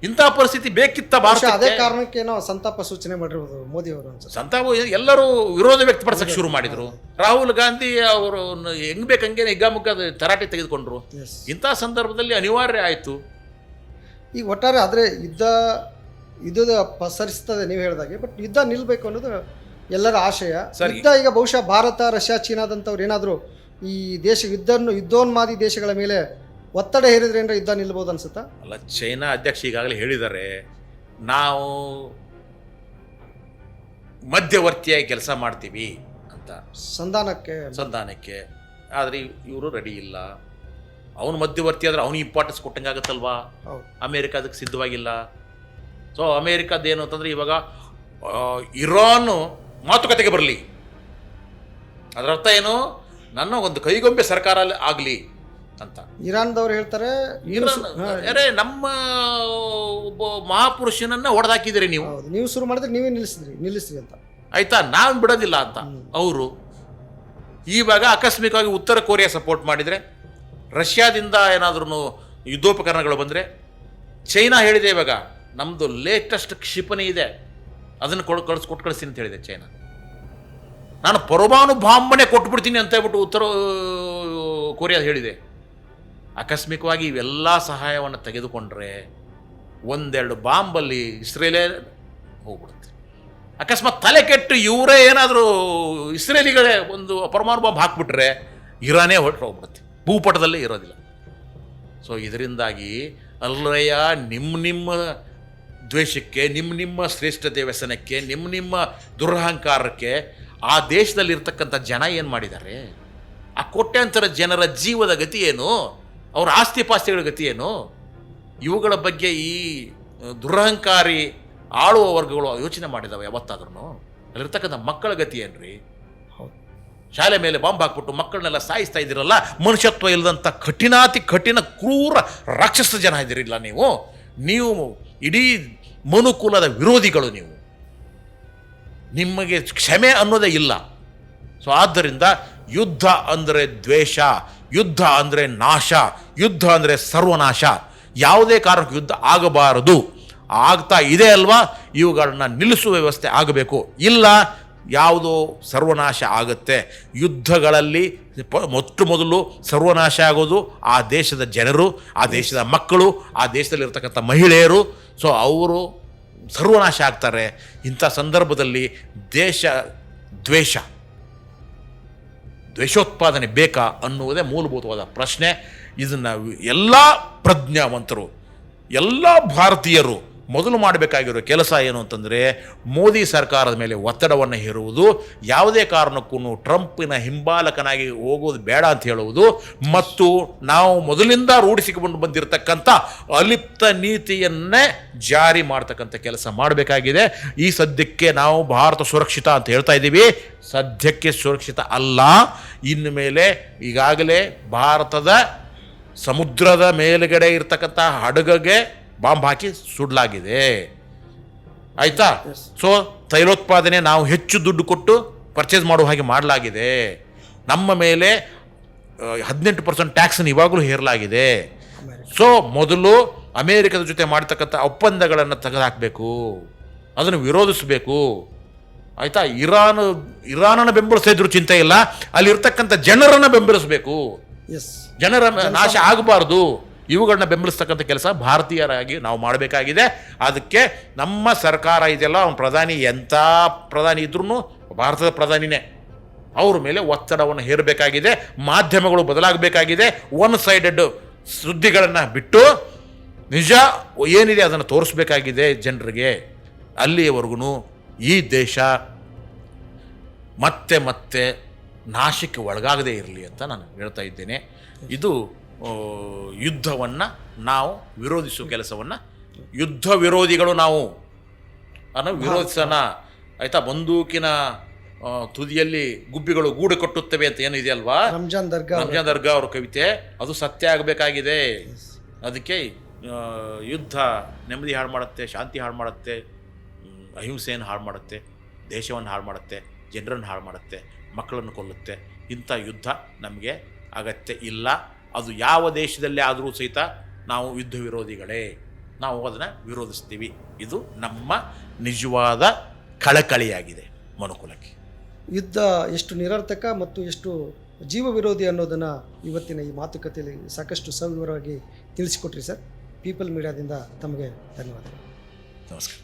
ಇಂಥ ಪರಿಸ್ಥಿತಿ ಬೇಕಿತ್ತ ಭಾರತ? ಅದೇ ಕಾರಣಕ್ಕೇನೋ ಸಂತಾಪ ಸೂಚನೆ ಮಾಡಿರ್ಬೋದು ಮೋದಿ ಅವರು. ಸಂತಾಪ ಎಲ್ಲರೂ ವಿರೋಧ ವ್ಯಕ್ತಪಡಿಸಕ್ಕೆ ಶುರು ಮಾಡಿದ್ರು. ರಾಹುಲ್ ಗಾಂಧಿ ಅವರು ಹೆಂಗ್ ಬೇಕಂಗೆ ಹಿಗ್ಗಾಮುಗ್ಗ ತರಾಟೆ ತೆಗೆದುಕೊಂಡ್ರು. ಇಂಥ ಸಂದರ್ಭದಲ್ಲಿ ಅನಿವಾರ್ಯ ಆಯಿತು. ಈಗ ಒಟ್ಟಾರೆ ಆದರೆ ಯುದ್ಧದ ಪಸರಿಸ್ತದೆ ನೀವು ಹೇಳಿದಾಗೆ, ಬಟ್ ಯುದ್ಧ ನಿಲ್ಬೇಕು ಅನ್ನೋದು ಎಲ್ಲರ ಆಶಯ. ಯುದ್ಧ ಈಗ ಬಹುಶಃ ಭಾರತ, ರಷ್ಯಾ, ಚೀನಾದಂಥವ್ರು ಏನಾದರೂ ಈ ಯುದ್ಧೋನ್ಮಾದಿ ದೇಶಗಳ ಮೇಲೆ ಒತ್ತಡ ಹೇರಿದ್ರೆ ಏನಾರ ಯುದ್ಧ ನಿಲ್ಬೋದು ಅನ್ಸುತ್ತಾ? ಅಲ್ಲ, ಚೈನಾ ಅಧ್ಯಕ್ಷ ಈಗಾಗಲೇ ಹೇಳಿದ್ದಾರೆ, ನಾವು ಮಧ್ಯವರ್ತಿಯಾಗಿ ಕೆಲಸ ಮಾಡ್ತೀವಿ ಅಂತ ಸಂಧಾನಕ್ಕೆ. ಆದರೆ ಇವರು ರೆಡಿ ಇಲ್ಲ. ಅವನು ಮಧ್ಯವರ್ತಿ ಆದರೆ ಅವನಿಗೆ ಇಂಪಾರ್ಟೆನ್ಸ್ ಕೊಟ್ಟಂಗಾಗತ್ತಲ್ವಾ? ಅಮೇರಿಕ ಅದಕ್ಕೆ ಸಿದ್ಧವಾಗಿಲ್ಲ. ಸೊ ಅಮೇರಿಕದ್ದೇನು ಅಂತಂದರೆ ಇವಾಗ ಇರಾನ್ ಮಾತುಕತೆಗೆ ಬರಲಿ, ಅದರ ಅರ್ಥ ಏನು, ನನ್ನ ಒಂದು ಕೈಗೊಂಬೆ ಸರ್ಕಾರ ಆಗಲಿ ಅಂತ. ಇರಾನ್ದವ್ರು ಹೇಳ್ತಾರೆ ಅರೆ ನಮ್ಮ ಒಬ್ಬ ಮಹಾಪುರುಷನನ್ನ ಹೊಡೆದಾಕಿದಿರಿ ನೀವು. ನೀವು ಶುರು ಮಾಡಿದ್ರೆ ನೀವೇ ನಿಲ್ಲಿಸ್ರಿ ಅಂತ. ಆಯ್ತಾ, ನಾವು ಬಿಡೋದಿಲ್ಲ ಅಂತ ಅವರು. ಇವಾಗ ಆಕಸ್ಮಿಕವಾಗಿ ಉತ್ತರ ಕೊರಿಯಾ ಸಪೋರ್ಟ್ ಮಾಡಿದರೆ, ರಷ್ಯಾದಿಂದ ಏನಾದ್ರೂ ಯುದ್ಧೋಪಕರಣಗಳು ಬಂದರೆ, ಚೈನಾ ಹೇಳಿದೆ ಇವಾಗ ನಮ್ಮದು ಲೇಟೆಸ್ಟ್ ಕ್ಷಿಪಣಿ ಇದೆ ಅದನ್ನು ಕೊಟ್ಟು ಕಳಿಸ್ತೀನಿ ಅಂತ ಹೇಳಿದೆ ಚೈನಾ. ನಾನು ಪರಮಾಣು ಬಾಂಬನೆ ಕೊಟ್ಬಿಡ್ತೀನಿ ಅಂತ ಹೇಳ್ಬಿಟ್ಟು ಉತ್ತರ ಕೊರಿಯಾ ಹೇಳಿದೆ. ಆಕಸ್ಮಿಕವಾಗಿ ಇವೆಲ್ಲ ಸಹಾಯವನ್ನು ತೆಗೆದುಕೊಂಡ್ರೆ ಒಂದೆರಡು ಬಾಂಬಲ್ಲಿ ಇಸ್ರೇಲೇ ಹೋಗ್ಬಿಡುತ್ತೆ. ಅಕಸ್ಮಾತ್ ತಲೆ ಕೆಟ್ಟು ಇವರೇ ಏನಾದರೂ ಇಸ್ರೇಲಿಗಳೇ ಒಂದು ಪರಮಾಣು ಬಾಂಬ್ ಹಾಕ್ಬಿಟ್ರೆ ಇರಾನೇ ಹೊರಟು ಹೋಗ್ಬಿಡುತ್ತೆ, ಭೂಪಟದಲ್ಲೇ ಇರೋದಿಲ್ಲ. ಸೊ ಇದರಿಂದಾಗಿ ಅಲ್ಲಯ್ಯ ನಿಮ್ಮ ದ್ವೇಷಕ್ಕೆ, ನಿಮ್ಮ ಶ್ರೇಷ್ಠತೆ ವ್ಯಸನಕ್ಕೆ, ನಿಮ್ಮ ದುರಹಂಕಾರಕ್ಕೆ ಆ ದೇಶದಲ್ಲಿರ್ತಕ್ಕಂಥ ಜನ ಏನು ಮಾಡಿದ್ದಾರೆ? ಆ ಕೋಟ್ಯಾಂತರ ಜನರ ಜೀವದ ಗತಿ ಏನು? ಅವರ ಆಸ್ತಿ ಪಾಸ್ತಿಗಳ ಗತಿ ಏನು? ಇವುಗಳ ಬಗ್ಗೆ ಈ ದುರಹಂಕಾರಿ ಆಳುವ ವರ್ಗಗಳು ಯೋಚನೆ ಮಾಡಿದಾವೆ ಯಾವತ್ತಾದ್ರೂ? ಅಲ್ಲಿರ್ತಕ್ಕಂಥ ಮಕ್ಕಳ ಗತಿ ಏನ್ರಿ? ಶಾಲೆ ಮೇಲೆ ಬಾಂಬ್ ಹಾಕ್ಬಿಟ್ಟು ಮಕ್ಕಳನ್ನೆಲ್ಲ ಸಾಯಿಸ್ತಾ ಇದ್ದೀರಲ್ಲ. ಮನುಷ್ಯತ್ವ ಇಲ್ಲದಂಥ ಕಠಿಣ ಕ್ರೂರ ರಾಕ್ಷಸ ಜನ ಇದ್ದೀರಿಲ್ಲ ನೀವು ಇಡೀ ಮನುಕುಲದ ವಿರೋಧಿಗಳು ನೀವು. ನಿಮಗೆ ಕ್ಷಮೆ ಅನ್ನೋದೇ ಇಲ್ಲ. ಸೊ ಆದ್ದರಿಂದ ಯುದ್ಧ ಅಂದರೆ ದ್ವೇಷ, ಯುದ್ಧ ಅಂದರೆ ನಾಶ, ಯುದ್ಧ ಅಂದರೆ ಸರ್ವನಾಶ. ಯಾವುದೇ ಕಾರಣಕ್ಕೂ ಯುದ್ಧ ಆಗಬಾರದು. ಆಗ್ತಾ ಇದೆ ಅಲ್ವಾ, ಇವುಗಳನ್ನ ನಿಲ್ಲಿಸುವ ವ್ಯವಸ್ಥೆ ಆಗಬೇಕು. ಇಲ್ಲ ಯಾವುದೋ ಸರ್ವನಾಶ ಆಗುತ್ತೆ. ಯುದ್ಧಗಳಲ್ಲಿ ಮೊದಲು ಸರ್ವನಾಶ ಆಗೋದು ಆ ದೇಶದ ಜನರು, ಆ ದೇಶದ ಮಕ್ಕಳು, ಆ ದೇಶದಲ್ಲಿರ್ತಕ್ಕಂಥ ಮಹಿಳೆಯರು. ಸೊ ಅವರು ಸರ್ವನಾಶ ಆಗ್ತಾರೆ. ಇಂಥ ಸಂದರ್ಭದಲ್ಲಿ ದ್ವೇಷೋತ್ಪಾದನೆ ಬೇಕಾ ಅನ್ನುವುದೇ ಮೂಲಭೂತವಾದ ಪ್ರಶ್ನೆ. ಇದನ್ನು ಎಲ್ಲ ಪ್ರಜ್ಞಾವಂತರು, ಎಲ್ಲ ಭಾರತೀಯರು ಮೊದಲು ಮಾಡಬೇಕಾಗಿರೋ ಕೆಲಸ ಏನು ಅಂತಂದರೆ, ಮೋದಿ ಸರ್ಕಾರದ ಮೇಲೆ ಒತ್ತಡವನ್ನು ಹೇರುವುದು, ಯಾವುದೇ ಕಾರಣಕ್ಕೂ ಟ್ರಂಪಿನ ಹಿಂಬಾಲಕನಾಗಿ ಹೋಗೋದು ಬೇಡ ಅಂತ ಹೇಳುವುದು, ಮತ್ತು ನಾವು ಮೊದಲಿಂದ ರೂಢಿಸಿಕೊಂಡು ಬಂದಿರತಕ್ಕಂಥ ಅಲಿಪ್ತ ನೀತಿಯನ್ನೇ ಜಾರಿ ಮಾಡ್ತಕ್ಕಂಥ ಕೆಲಸ ಮಾಡಬೇಕಾಗಿದೆ. ಈ ಸದ್ಯಕ್ಕೆ ನಾವು ಭಾರತ ಸುರಕ್ಷಿತ ಅಂತ ಹೇಳ್ತಾ ಇದ್ದೀವಿ, ಸದ್ಯಕ್ಕೆ ಸುರಕ್ಷಿತ ಅಲ್ಲ. ಇನ್ನು ಮೇಲೆ ಈಗಾಗಲೇ ಭಾರತದ ಸಮುದ್ರದ ಮೇಲುಗಡೆ ಇರ್ತಕ್ಕಂಥ ಹಡಗಿಗೆ ಬಾಂಬ್ ಹಾಕಿ ಸುಡಲಾಗಿದೆ. ಆಯ್ತಾ? ಸೊ ತೈಲೋತ್ಪಾದನೆ ನಾವು ಹೆಚ್ಚು ದುಡ್ಡು ಕೊಟ್ಟು ಪರ್ಚೇಸ್ ಮಾಡುವ ಹಾಗೆ ಮಾಡಲಾಗಿದೆ. ನಮ್ಮ ಮೇಲೆ 18% ಟ್ಯಾಕ್ಸನ್ನು ಇವಾಗಲೂ ಹೇರಲಾಗಿದೆ. ಸೊ ಮೊದಲು ಅಮೇರಿಕದ ಜೊತೆ ಮಾಡ್ತಕ್ಕಂಥ ಒಪ್ಪಂದಗಳನ್ನು ತೆಗೆದುಹಾಕಬೇಕು, ಅದನ್ನು ವಿರೋಧಿಸಬೇಕು. ಆಯಿತಾ? ಇರಾನನ್ನು ಬೆಂಬಲಿಸ್ತಾ ಇದ್ರು ಚಿಂತೆ ಇಲ್ಲ, ಅಲ್ಲಿರ್ತಕ್ಕಂಥ ಜನರನ್ನು ಬೆಂಬಲಿಸಬೇಕು. ಜನರ ನಾಶ ಆಗಬಾರ್ದು. ಇವುಗಳನ್ನ ಬೆಂಬಲಿಸ್ತಕ್ಕಂಥ ಕೆಲಸ ಭಾರತೀಯರಾಗಿ ನಾವು ಮಾಡಬೇಕಾಗಿದೆ. ಅದಕ್ಕೆ ನಮ್ಮ ಸರ್ಕಾರ ಇದೆಲ್ಲ, ಅವನು ಪ್ರಧಾನಿ ಎಂಥ ಪ್ರಧಾನಿ ಇದ್ರೂ ಭಾರತದ ಪ್ರಧಾನಿನೇ, ಅವ್ರ ಮೇಲೆ ಒತ್ತಡವನ್ನು ಹೇರಬೇಕಾಗಿದೆ. ಮಾಧ್ಯಮಗಳು ಬದಲಾಗಬೇಕಾಗಿದೆ. ಒನ್ ಸೈಡೆಡ್ ಸುದ್ದಿಗಳನ್ನು ಬಿಟ್ಟು ನಿಜ ಏನಿದೆ ಅದನ್ನು ತೋರಿಸ್ಬೇಕಾಗಿದೆ ಜನರಿಗೆ. ಅಲ್ಲಿಯವರೆಗೂ ಈ ದೇಶ ಮತ್ತೆ ನಾಶಕ್ಕೆ ಒಳಗಾಗದೇ ಇರಲಿ ಅಂತ ನಾನು ಹೇಳ್ತಾ ಇದ್ದೇನೆ. ಇದು ಯುದ್ಧವನ್ನು ನಾವು ವಿರೋಧಿಸುವ ಕೆಲಸವನ್ನು, ಯುದ್ಧ ವಿರೋಧಿಗಳು ನಾವು ಅನ್ನೋ ವಿರೋಧಿಸೋಣ. ಆಯಿತಾ? ಬಂದೂಕಿನ ತುದಿಯಲ್ಲಿ ಗುಬ್ಬಿಗಳು ಗೂಡು ಕಟ್ಟುತ್ತವೆ ಅಂತ ಏನಿದೆ ಅಲ್ವಾ, ರಂಜಾನ್ ದರ್ಗಾ ಅವ್ರ ಕವಿತೆ, ಅದು ಸತ್ಯ ಆಗಬೇಕಾಗಿದೆ. ಅದಕ್ಕೆ ಯುದ್ಧ ನೆಮ್ಮದಿ ಹಾಳು ಮಾಡುತ್ತೆ, ಶಾಂತಿ ಹಾಳು ಮಾಡುತ್ತೆ, ಅಹಿಂಸೆಯನ್ನು ಹಾಳು ಮಾಡುತ್ತೆ, ದೇಶವನ್ನು ಹಾಳು ಮಾಡುತ್ತೆ, ಜನರನ್ನು ಹಾಳು ಮಾಡುತ್ತೆ, ಮಕ್ಕಳನ್ನು ಕೊಲ್ಲುತ್ತೆ. ಇಂಥ ಯುದ್ಧ ನಮಗೆ ಅಗತ್ಯ ಇಲ್ಲ. ಅದು ಯಾವ ದೇಶದಲ್ಲೇ ಆದರೂ ಸಹಿತ ನಾವು ಯುದ್ಧ ವಿರೋಧಿಗಳೇ, ನಾವು ಅದನ್ನು ವಿರೋಧಿಸ್ತೀವಿ. ಇದು ನಮ್ಮ ನಿಜವಾದ ಕಳಕಳಿಯಾಗಿದೆ ಮನುಕುಲಕ್ಕೆ. ಯುದ್ಧ ಎಷ್ಟು ನಿರರ್ಥಕ ಮತ್ತು ಎಷ್ಟು ಜೀವ ವಿರೋಧಿ ಅನ್ನೋದನ್ನು ಇವತ್ತಿನ ಈ ಮಾತುಕತೆಯಲ್ಲಿ ಸಾಕಷ್ಟು ಸವಿವರವಾಗಿ ತಿಳಿಸಿಕೊಟ್ರಿ ಸರ್. ಪೀಪಲ್ ಮೀಡಿಯಾದಿಂದ ತಮಗೆ ಧನ್ಯವಾದಗಳು. ನಮಸ್ಕಾರ.